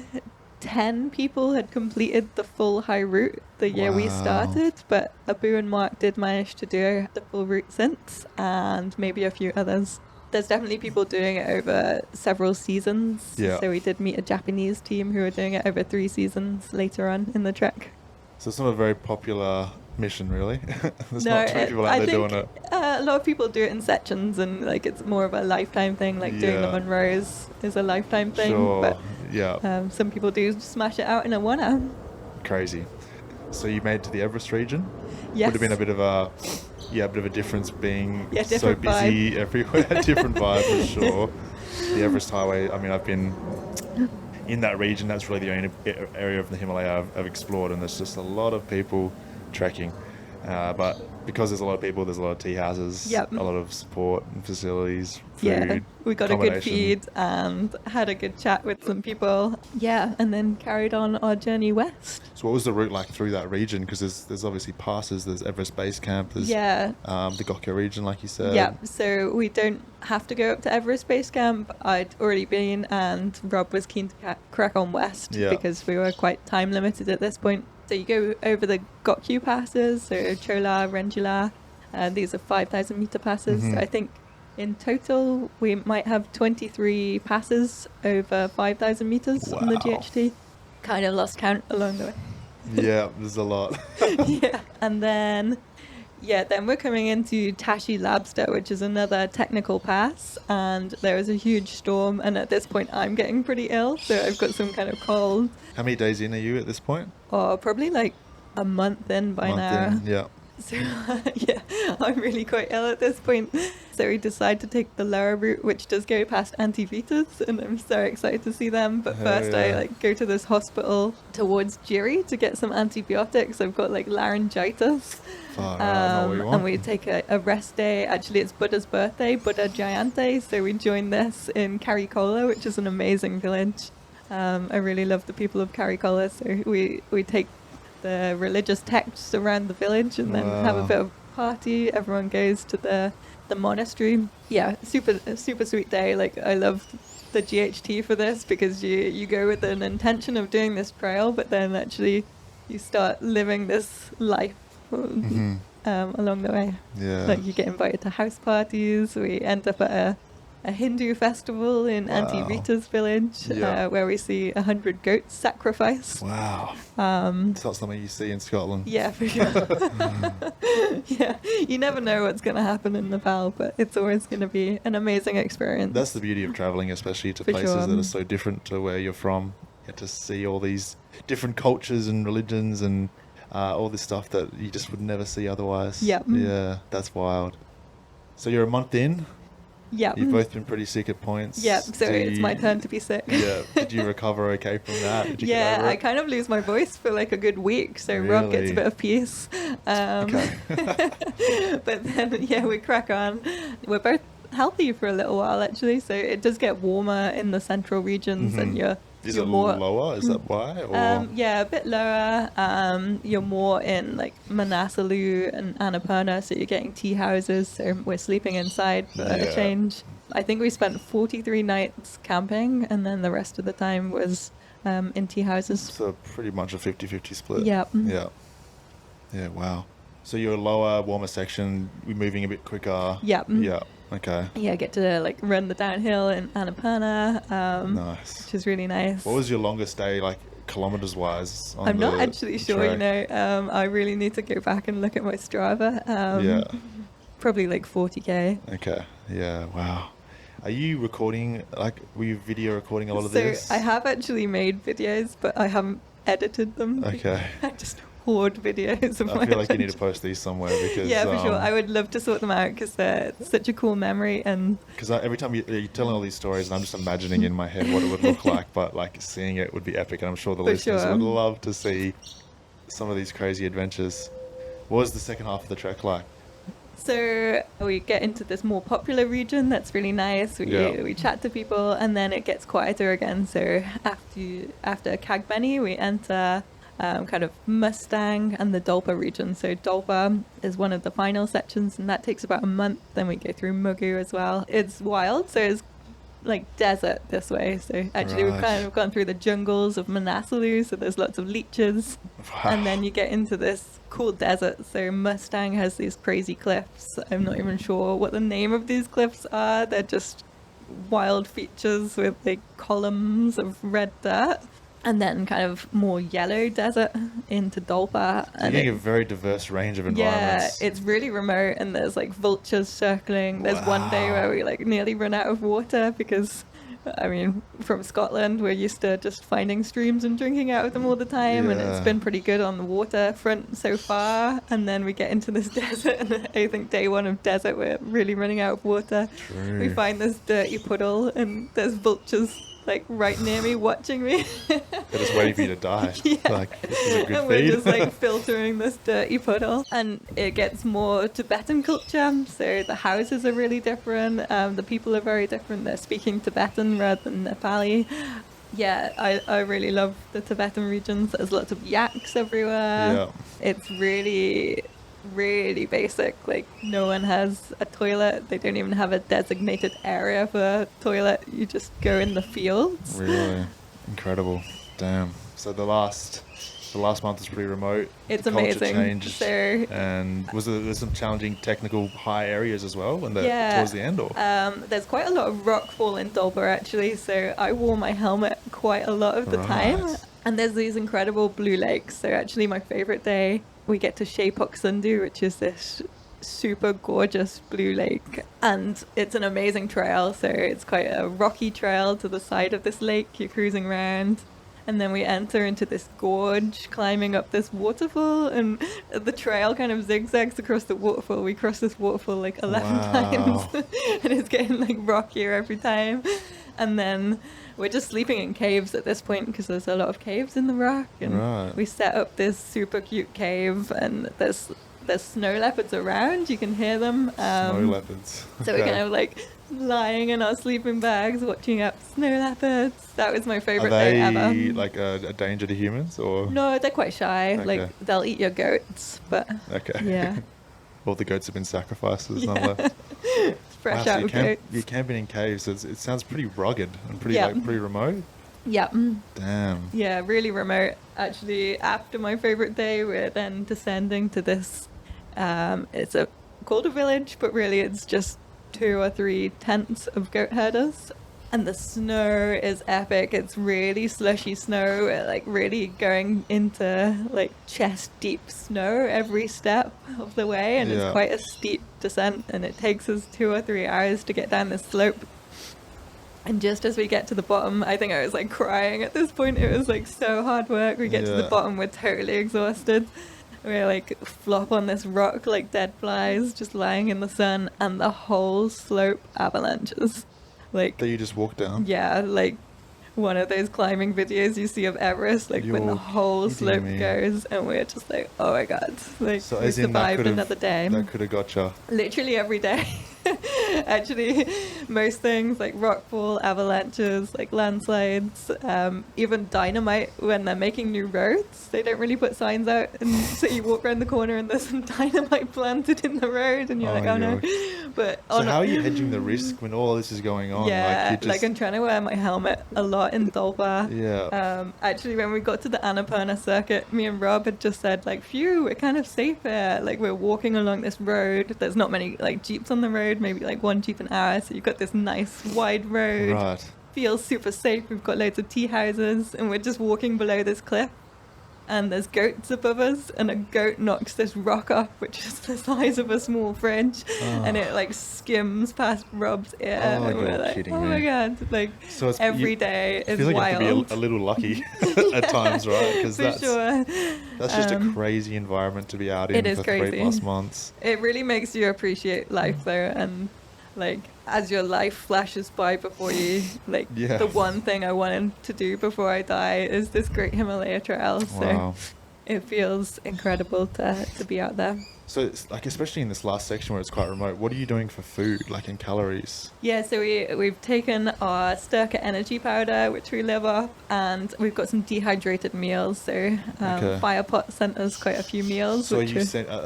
10 people had completed the full high route the year we started, but Abu and Mark did manage to do the full route since, and maybe a few others. There's definitely people doing it over several seasons. Yeah. So we did meet a Japanese team who were doing it over 3 seasons later on in the trek. So it's not a very popular mission, really. There's No, not too many people out there doing it. A lot of people do it in sections, and like it's more of a lifetime thing. Like doing the Yeah. Monroes is a lifetime thing. Sure. But Yeah. some people do smash it out in a 1 hour. Crazy. So you made it to the Everest region? Yes. Would have been a bit of a difference being so different busy vibe. everywhere. Different vibe for sure. The Everest Highway, I mean, I've been in that region. That's really the only area of the Himalaya I've explored, and there's just a lot of people trekking. But because there's a lot of people, there's a lot of tea houses, Yep. a lot of support and facilities, food, Yeah, we got a good accommodation. feed and had a good chat with some people. Yeah, and then carried on our journey west. So what was the route like through that region? Because there's obviously passes, there's Everest Base Camp, there's Yeah. the Gokyo region, like you said. Yeah, so we don't have to go up to Everest Base Camp. I'd already been, and Rob was keen to crack on west because we were quite time limited at this point. So you go over the Gokyo passes, so Chola, Rendula, and these are 5,000 meter passes. Mhm. I think in total we might have 23 passes over 5,000 meters on the Wow. GHT. Kind of lost count along the way. Yeah, there's a lot. Yeah, and then we're coming into Tashi Labster, which is another technical pass, and there was a huge storm, and at this point I'm getting pretty ill, so I've got some kind of cold. How many days in are you at this point? Or probably like a month in by now. Yeah. So I'm really quite ill at this point. So we decide to take the lower route, which does go past Antivitas, and I'm so excited to see them. But first I go to this hospital towards Jiri to get some antibiotics. I've got like laryngitis. Far out, not what you want. And we take a rest day. Actually, it's Buddha's birthday, Buddha Jayante. So we join this in Karikola, which is an amazing village. I really love the people of Karikola. So we take the religious texts around the village and then have a bit of party. Everyone goes to the monastery. Yeah, super sweet day. Like I love the GHT for this because you go with an intention of doing this trail, but then actually you start living this life along the way. Yeah. Like you get invited to house parties. We end up at a Hindu festival in Auntie Rita's village where we see 100 goats sacrificed. Wow. It's not something you see in Scotland. Yeah, for sure. Yeah, you never know what's going to happen in Nepal, but it's always going to be an amazing experience. That's the beauty of traveling, especially to For places sure. that are so different to where you're from. You get to see all these different cultures and religions and all this stuff that you just would never see otherwise. Yep. Yeah, that's wild. So you're a month in. Yeah. You've both been pretty sick at points. Yeah, so it's my turn to be sick. Yeah. Did you recover okay from that? Did you get over I it? kind of lose my voice for like a good week, so Rob gets Really? a bit of peace. Okay. But then, we crack on. We're both healthy for a little while, actually, so it does get warmer in the central regions, and Is you're it more lower? Is that why? Or? yeah, a bit lower. You're more in like Manasalu and Annapurna, so you're getting tea houses. So we're sleeping inside for a change. I think we spent 43 nights camping, and then the rest of the time was in tea houses. So pretty much a 50-50 split. Yeah. Yeah. Yeah, wow. So you're lower, warmer section, we're moving a bit quicker. Yeah. Yeah. Okay. Yeah, I get to like run the downhill in Annapurna, Nice. which is really nice. What was your longest day, like kilometers wise? I'm not actually sure, track? you know. I really need to go back and look at my Strava. Yeah. Probably like 40k. Okay. Yeah. Wow. Are you recording, like, were you video recording a lot of So this? I have actually made videos, but I haven't edited them. Okay. I just hoard videos of my I feel like you need to adventures. post these somewhere because Yeah, for sure. I would love to sort them out because they're such a cool memory. And because every time you're telling all these stories, and I'm just imagining in my head what it would look like, but like seeing it would be epic, and I'm sure the For listeners sure. would love to see some of these crazy adventures. What was the second half of the trek like? so we get into this more popular region that's really nice. We chat to people, and then it gets quieter again. So after Kagbeni, we enter kind of Mustang and the Dolpa region. So Dolpa is one of the final sections, and that takes about a month. Then we go through Mugu as well. It's wild, so it's like desert this way. So actually we've kind of gone through the jungles of Manaslu, so there's lots of leeches. Wow. And then you get into this cool desert. So Mustang has these crazy cliffs. I'm not even sure what the name of these cliffs are. They're just wild features with like columns of red dirt. And then kind of more yellow desert into Dolpa. You're getting a very diverse range of environments. Yeah, it's really remote, and there's like vultures circling. There's one day where we like nearly run out of water because, I mean, from Scotland, we're used to just finding streams and drinking out of them all the time, and it's Yeah. been pretty good on the waterfront so far. And then we get into this desert, and I think day one of desert, we're really running out of water. True. We find this dirty puddle, and there's vultures like right near me watching me. They're just waiting for you to die. Yeah. Like, this is a good And feed. we're just like filtering this dirty puddle, and it gets more Tibetan culture. So the houses are really different. The people are very different. They're speaking Tibetan rather than Nepali. Yeah, I really love the Tibetan regions. There's lots of yaks everywhere. Yeah. It's really, really basic. Like, no one has a toilet. They don't even have a designated area for a toilet. You just go in the fields. Really incredible. Damn. So the last month was pretty remote. It's The culture amazing. changed. So And there's some challenging technical high areas as well yeah, towards the end, or? there's quite a lot of rockfall in Dolpa actually, so I wore my helmet quite a lot of the time. Right. And there's these incredible blue lakes. So actually my favorite day, we get to Shepok Sundu, which is this super gorgeous blue lake, and it's an amazing trail. So it's quite a rocky trail to the side of this lake. You're cruising around, and then we enter into this gorge, climbing up this waterfall, and the trail kind of zigzags across the waterfall. We cross this waterfall like 11 Wow. times, and it's getting like rockier every time. And then we're just sleeping in caves at this point because there's a lot of caves in the rock, and Right. we set up this super cute cave, and there's snow leopards around. You can hear them. Snow leopards. So we're Okay. kind of like lying in our sleeping bags watching out snow leopards. That was my Are favorite day they ever. like a danger to humans, or? No, they're quite shy. Okay. Like, they'll eat your goats, but Okay. yeah. All the goats have been sacrificed. There's Yeah. none left. It's fresh Wow, out of goats. you're camping in caves. So it sounds pretty rugged and pretty Yeah. pretty remote. Yeah. Damn. Yeah, really remote. Actually, after my favorite day, we're then descending to this. It's called a village, but really it's just 2 or 3 tents of goat herders. And the snow is epic. It's really slushy snow, like really going into like chest deep snow every step of the way. And Yeah. it's quite a steep descent, and it takes us 2 or 3 hours to get down this slope. And just as we get to the bottom, I think I was like crying at this point. It was like so hard work. We get to the Yeah. bottom, we're totally exhausted. We're like flop on this rock like dead flies, just lying in the sun, and the whole slope avalanches. Like, That you just walk down. yeah, like one of those climbing videos you see of Everest, like when the You're whole kidding slope me. goes, and we're just like, oh my god, like So we as in that survived could've- another day. That could have got you. Literally every day. Actually, most things like rockfall, avalanches, like landslides, even dynamite when they're making new roads. They don't really put signs out, and so you walk around the corner and there's some dynamite planted in the road, and you're like, oh no. But So on how are you hedging the risk when all this is going on? yeah, Like, you just, I'm trying to wear my helmet a lot in Dolpa. yeah. Actually, when we got to the Annapurna circuit, me and Rob had just said, like, phew, we're kind of safe here. Like, we're walking along this road. There's not many, like, jeeps on the road, maybe, like, one jeep an hour, so you've got this nice wide road. Right. Feels super safe. We've got loads of tea houses, and we're just walking below this cliff, and there's goats above us, and a goat knocks this rock off, which is the size of a small fridge, and it like skims past Rob's ear, and we're like, oh my god, like, so every day is feel like wild. You have to be a little lucky at times, right? Because that's just a crazy environment to be out in for crazy. 3+ months. It really makes you appreciate life though, and like, as your life flashes by before you, like, the one thing I wanted to do before I die is this Great Himalayan Trail. So it feels incredible to be out there. So it's like, especially in this last section where it's quite remote, what are you doing for food, like in calories? Yeah, so we've taken our Sturka energy powder, which we live off, and we've got some dehydrated meals. So Firepot sent us quite a few meals. So are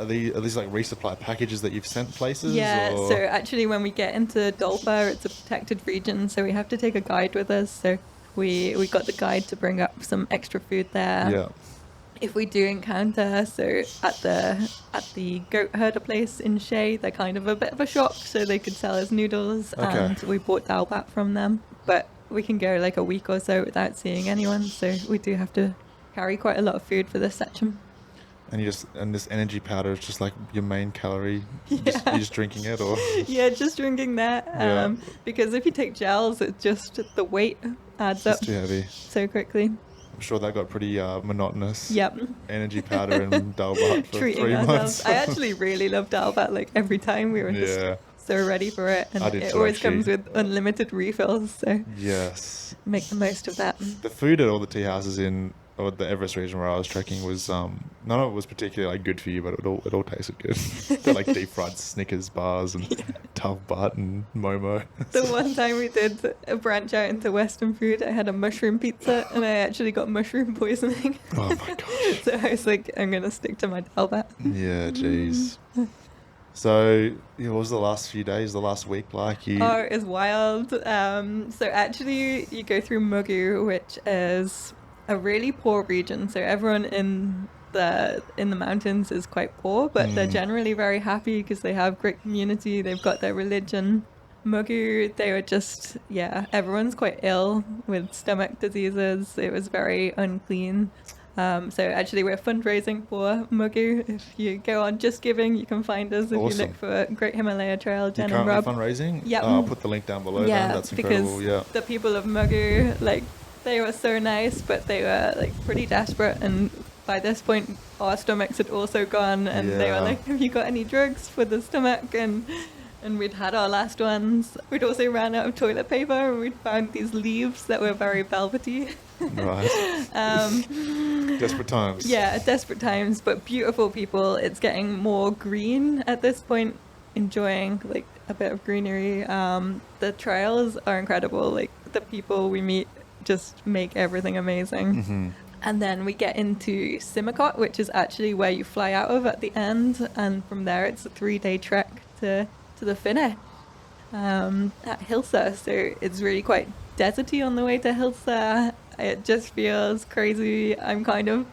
these like resupply packages that you've sent places? Yeah, so actually when we get into Dolpa, it's a protected region, so we have to take a guide with us. So we got the guide to bring up some extra food there. Yeah. If we do encounter, so at the goat herder place in Shea, they're kind of a bit of a shop, so they could sell us noodles, and we bought dalbat from them. But we can go like a week or so without seeing anyone, so we do have to carry quite a lot of food for this section. And this energy powder is just like your main calorie. You're just drinking it, or? Yeah, just drinking that. Because if you take gels, it's just the weight adds up. It's too heavy. So quickly. I'm sure that got pretty monotonous. Yep. Energy powder and dalbat for Treating 3 months. I actually really love dalbat. Like, every time we were just so ready for it, and it always comes with unlimited refills. So make the most of that. The food at all the tea houses in the Everest region where I was trekking was none of it was particularly like good for you, but it all tasted good. They're like deep fried Snickers bars and dalbat and momo. The one time we did a branch out into Western food, I had a mushroom pizza, and I actually got mushroom poisoning. Oh my gosh! So I was like, I'm gonna stick to my dalbat. Yeah, jeez. So, what was the last few days, the last week like? Oh, it was wild. So actually, you go through Mugu, which is a really poor region. So everyone in the mountains is quite poor, but they're generally very happy because they have great community. They've got their religion. Mugu, they were just, everyone's quite ill with stomach diseases. It was very unclean. So actually we're fundraising for Mugu. If you go on Just Giving, you can find us. If you look for Great Himalayan Trail, Jenn and Rob. Fundraising? Yeah. I'll put the link down below. That's incredible. Because the people of Mugu, like, they were so nice, but they were like pretty desperate, and by this point our stomachs had also gone, and they were like, have you got any drugs for the stomach? And we'd had our last ones. We'd also ran out of toilet paper, and we'd found these leaves that were very velvety. Right. Desperate times. Yeah, desperate times, but beautiful people. It's getting more green at this point, enjoying like a bit of greenery. The trails are incredible. Like, the people we meet just make everything amazing. And then we get into Simicot, which is actually where you fly out of at the end, and from there it's a 3-day trek to the finish at Hilsa. So it's really quite deserty on the way to Hilsa. It just feels crazy. I'm kind of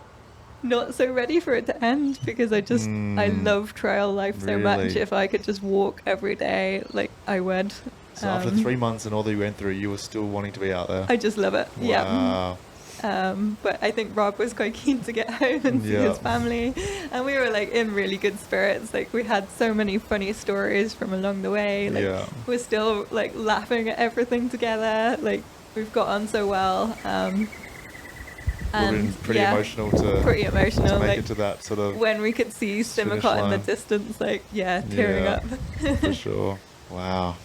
not so ready for it to end, because I love trail life so much. If I could just walk every day, like, I would. So after 3 months and all that you went through, you were still wanting to be out there? I just love it. Wow. Yeah. But I think Rob was quite keen to get home and see his family, and we were like in really good spirits. Like, we had so many funny stories from along the way. Like, we're still like laughing at everything together. Like, we've got on so well. And pretty emotional to make like, it to that sort of when we could see Simicot in the distance, like tearing up. For sure. Wow.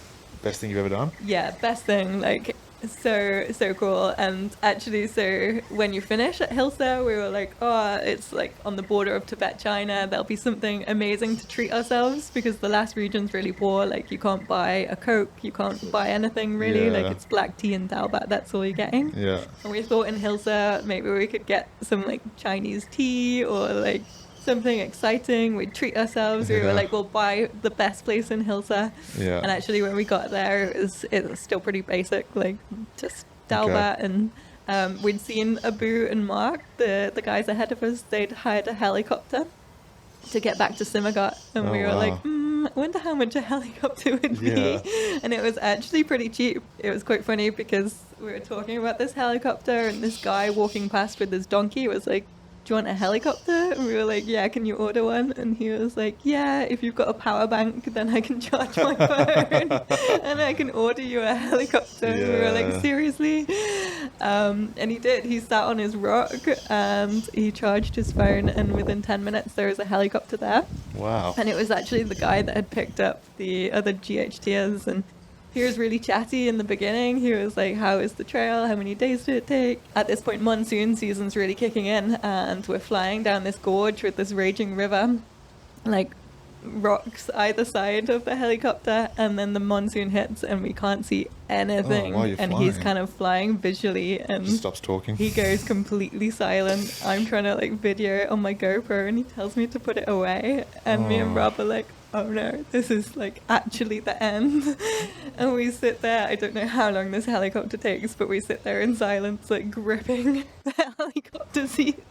Best thing you've ever done? Yeah, best thing. Like, so cool. And actually, so when you finish at Hilsa, we were like, oh, it's like on the border of Tibet, China. There'll be something amazing to treat ourselves, because the last region's really poor. Like, you can't buy a Coke, you can't buy anything really. Like, it's black tea and dalbat, that's all you're getting. Yeah. And we thought in Hilsa maybe we could get some like Chinese tea or like something exciting. We'd treat ourselves. We were like, we'll buy the best place in Hilsa. Yeah. And actually, when we got there, it was still pretty basic, like just dalbat. And we'd seen Abu and Mark, the guys ahead of us. They'd hired a helicopter to get back to Simicot, and we were like, I wonder how much a helicopter would Yeah. be. And it was actually pretty cheap. It was quite funny because we were talking about this helicopter, and this guy walking past with his donkey was like, do you want a helicopter? And we were like, yeah, can you order one? And he was like, yeah, if you've got a power bank, then I can charge my phone and I can order you a helicopter. And we were like, Yeah. seriously? And he did. He sat on his rock and he charged his phone, and within 10 minutes there was a helicopter there. Wow. And it was actually the guy that had picked up the other GHTers, and he was really chatty in the beginning. He was like, how is the trail? How many days did it take? At this point, monsoon season's really kicking in, and we're flying down this gorge with this raging river, like rocks either side of the helicopter, and then the monsoon hits and we can't see anything. while you're And he's flying. kind of flying visually, and Just stops talking. he goes completely silent. I'm trying to like video it on my GoPro, and he tells me to put it away. And me and Oh. Rob are like, oh no, this is like actually the end. And we sit there. I don't know how long this helicopter takes, but we sit there in silence, like gripping the helicopter seats.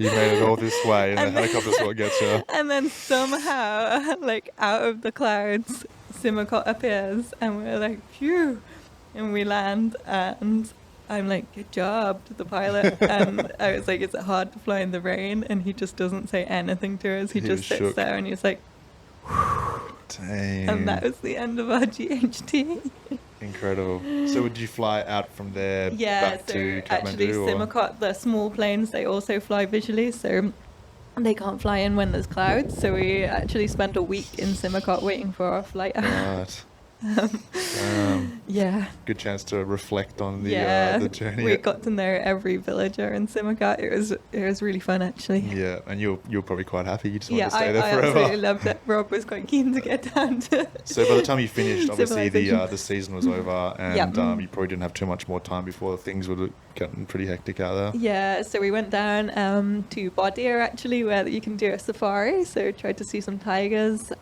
You made it all this way, and the And then- helicopter's what gets you. And then somehow, like out of the clouds, Simicot appears, and we're like, phew. And we land, and I'm like, good job to the pilot. And I was like, is it hard to fly in the rain? And he just doesn't say anything to us. He He just was sits shook. there, and he's like, Dang. and that was the end of our GHT. Incredible. So would you fly out from there Yeah, back so to actually Kathmandu? Or? Simicot, the small planes, they also fly visually, so they can't fly in when there's clouds. So we actually spent a week in Simicot waiting for our flight. Right. Yeah. Good chance to reflect on Yeah, the journey. we got to know every villager in Simicot. It was really fun, actually. Yeah, and you're probably quite happy. You just wanted Yeah, to stay I there absolutely forever. loved it. Rob was quite keen to get down to. So by the time you finished, obviously Civilization. the season was over, and Yep. you probably didn't have too much more time before things would have gotten pretty hectic out there. Yeah, so we went down to Bardia, actually, where you can do a safari. So tried to see some tigers.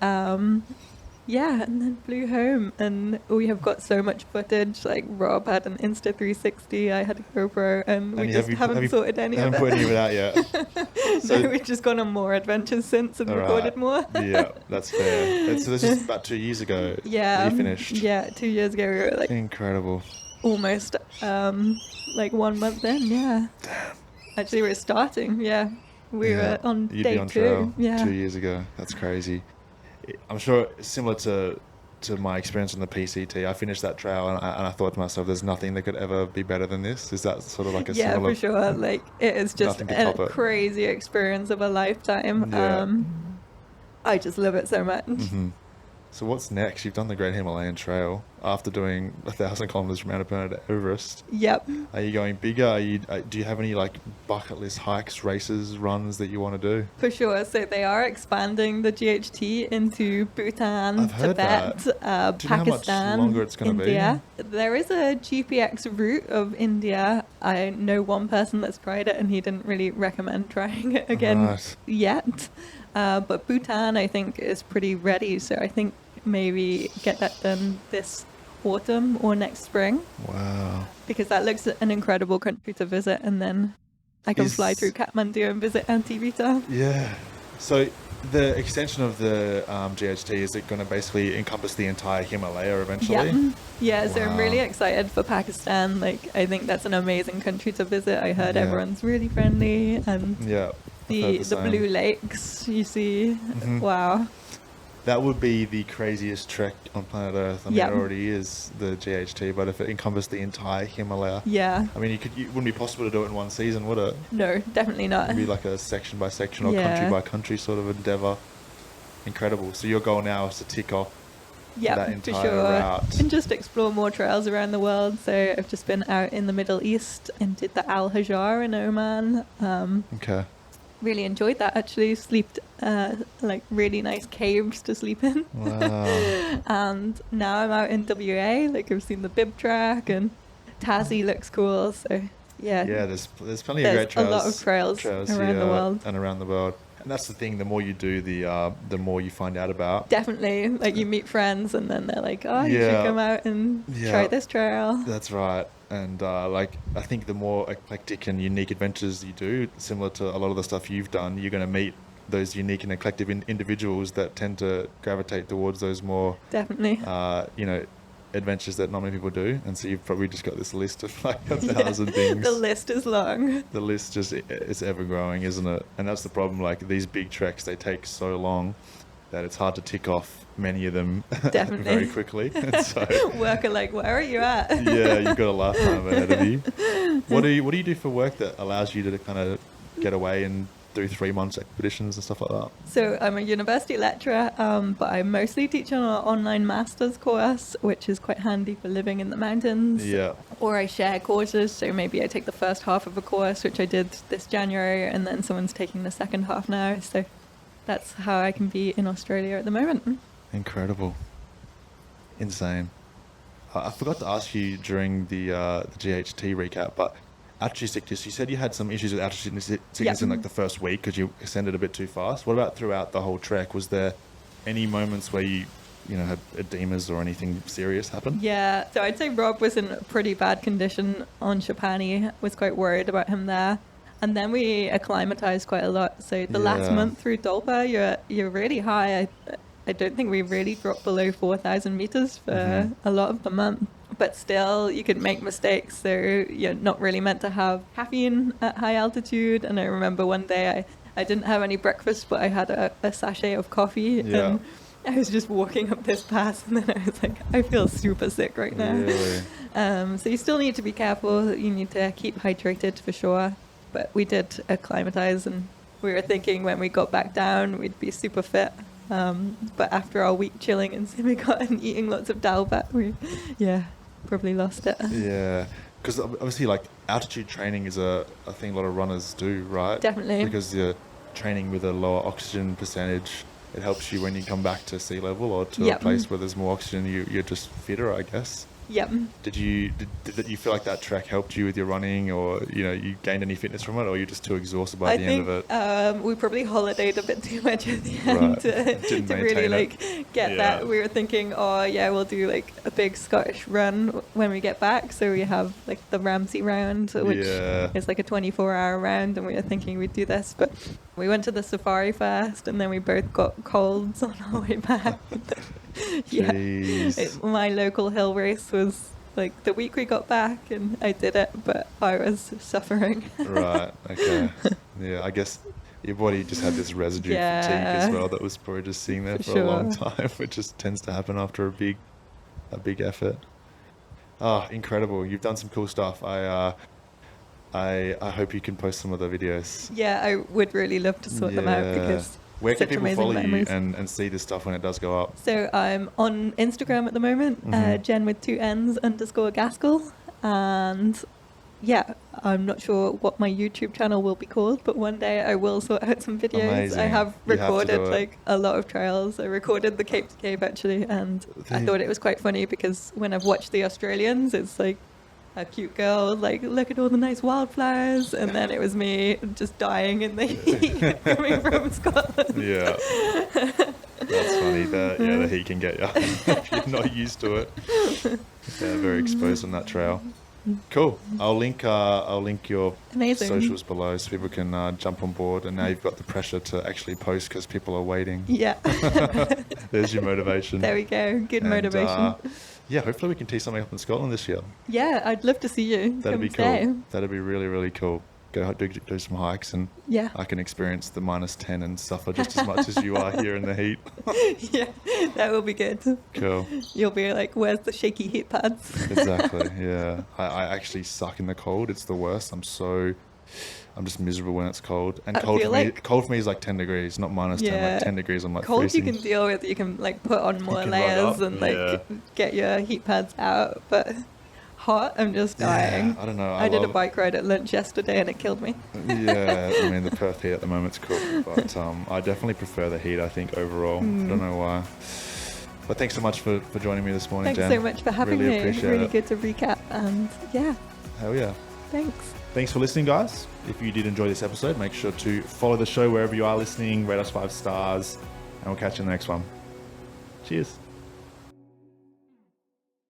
Yeah, and then flew home, and we have got so much footage. Like Rob had an Insta 360, I had a GoPro, and we And just haven't sorted any of haven't it. put any of it out yet. So- No, we've just gone on more adventures since and All right. recorded more. Yeah, that's fair. And so this is about 2 years ago. Yeah, that you finished. Yeah, 2 years ago we were like Incredible. almost like 1 month in. Yeah, actually we're starting. Yeah, we were on You'd day be on 2. trail Yeah, 2 years ago. That's crazy. I'm sure similar to my experience on the PCT, I finished that trail and I thought to myself, there's nothing that could ever be better than this. Is that sort of like a yeah, similar? for sure. Like it is just Nothing to top a it. crazy experience of a lifetime. Yeah. I just love it so much. Mhm. So what's next? You've done the Great Himalayan Trail after doing 1,000 kilometers from Annapurna to Everest. Yep. Are you going bigger? Do you have any like bucket list hikes, races, runs that you want to do? For sure. So they are expanding the GHT into Bhutan, I've heard Tibet, Do you know how much Pakistan, longer it's gonna be? India. There is a GPX route of India. I know one person that's tried it, and he didn't really recommend trying it again Right. yet. But Bhutan, I think, is pretty ready. So I think maybe get that done this autumn or next spring, Wow. because that looks an incredible country to visit, and then I can fly Is- through Kathmandu and visit Auntie Rita. Yeah. So the extension of the GHT, is it going to basically encompass the entire Himalaya eventually? Yeah, so I'm really Wow. excited for Pakistan. Like, I think that's an amazing country to visit. I heard Yeah. everyone's really friendly, and Yeah. I've the heard the same. blue lakes you see. Mhm. Wow. That would be the craziest trek on planet Earth. I mean, Yeah. it already is the GHT, but if it encompassed the entire Himalaya, Yeah. I mean, it wouldn't be possible to do it in one season, would it? No, definitely not. It'd be like a section by section or Yeah. country by country sort of endeavor. Incredible. So your goal now is to tick off Yeah, that for entire sure. route. And just explore more trails around the world. So I've just been out in the Middle East and did the Al Hajar in Oman. Okay. Really enjoyed that, actually. Slept like really nice caves to sleep in. Wow. And now I'm out in WA. Like, I've seen the bib track, and Tassie looks cool. So yeah, Yeah, there's plenty of there's great trails. a lot of trails around the here world. and around the world. And that's the thing. The more you do, the more you find out about. Definitely. Like, you meet friends, and then they're like, "Oh, you Yeah. should come out and Yeah. try this trail." That's right. And like, I think the more eclectic and unique adventures you do, similar to a lot of the stuff you've done, you're going to meet those unique and eclectic individuals that tend to gravitate towards those more Definitely. Adventures that not many people do. And so you've probably just got this list of like 1,000 things. The list is long. The list just is ever growing, isn't it? And that's the problem. Like these big treks, they take so long that it's hard to tick off many of them very quickly. And so work are like, where are you at? Yeah, you've got a lifetime ahead of you. What do you do for work that allows you to kind of get away and do 3 months expeditions and stuff like that? So I'm a university lecturer, but I mostly teach on an online master's course, which is quite handy for living in the mountains. Yeah. Or I share courses, so maybe I take the first half of a course, which I did this January, and then someone's taking the second half now. So that's how I can be in Australia at the moment. Incredible. Insane. I forgot to ask you during the GHT recap, but altitude sickness, you said you had some issues with altitude sickness in like the first week because you ascended a bit too fast. What about throughout the whole trek? Was there any moments where you had edemas or anything serious happen? Yeah, so I'd say Rob was in pretty bad condition on Chopani. Was quite worried about him there. And then we acclimatized quite a lot. So the last month through Dolpa, you're really high. I don't think we really dropped below 4,000 meters for a lot of the month. But still, you could make mistakes. So you're not really meant to have caffeine at high altitude. And I remember one day I didn't have any breakfast, but I had a sachet of coffee. Yeah. And I was just walking up this pass, and then I was like, I feel super sick right now. Really? So you still need to be careful. You need to keep hydrated for sure. But we did acclimatize, and we were thinking when we got back down, we'd be super fit. But after our week chilling in Simicot and eating lots of dalbat, we probably lost it. Yeah, because obviously like altitude training is a thing a lot of runners do, right? Definitely. Because you're training with a lower oxygen percentage. It helps you when you come back to sea level or to a place where there's more oxygen. You're just fitter, I guess. Yep. Did you feel like that trek helped you with your running, or you gained any fitness from it, or you're just too exhausted by the end of it? We probably holidayed a bit too much at the end to really get that. We were thinking, we'll do like a big Scottish run when we get back. So we have like the Ramsey round, which is like a 24-hour round, and we were thinking we'd do this, but we went to the safari first, and then we both got colds on our way back. My local hill race was like the week we got back, and I did it, but I was suffering. Right. Okay. Yeah, I guess your body just had this residue of fatigue as well that was probably just sitting there for a long time, which just tends to happen after a big effort. Incredible. You've done some cool stuff. I hope you can post some of the videos. Yeah, I would really love to sort them out, because where can people follow you and see this stuff when it does go up? So I'm on Instagram at the moment, Jenn with 2 N's _Gaskell. And I'm not sure what my YouTube channel will be called, but one day I will sort out some videos. Amazing. I have recorded like a lot of trails. I recorded the Cape to Cape actually, and I thought it was quite funny because when I've watched the Australians, it's like a cute girl, like, look at all the nice wildflowers, and then it was me just dying in the heat coming from Scotland. Yeah. That's funny. The heat can get you if you're not used to it. Yeah, very exposed on that trail. Cool. I'll link your socials below so people can jump on board, and now you've got the pressure to actually post because people are waiting. Yeah. There's your motivation. There we go. Good motivation. Hopefully we can tee something up in Scotland this year. Yeah, I'd love to see you. That'd be cool. That'd be really, really cool. Go do some hikes, and I can experience the -10 and suffer just as much as you are here in the heat. Yeah, that will be good. Cool. You'll be like, where's the shaky heat pads? Exactly, yeah. I actually suck in the cold. It's the worst. I'm just miserable when it's cold. And cold for me is like 10 degrees, not -10, like 10 degrees. I'm like cold freezing. You can deal with. You can like put on more layers and get your heat pads out. But hot, I'm just dying. I don't know. I did a bike ride at lunch yesterday and it killed me. Yeah, I mean the Perth heat at the moment's cool, but I definitely prefer the heat, I think, overall. I don't know why. But thanks so much for joining me this morning, Jenn. Thanks so much for having me. Really good to recap, and Hell yeah. Thanks. Thanks for listening, guys. If you did enjoy this episode, make sure to follow the show wherever you are listening, rate us 5 stars, and we'll catch you in the next one. Cheers.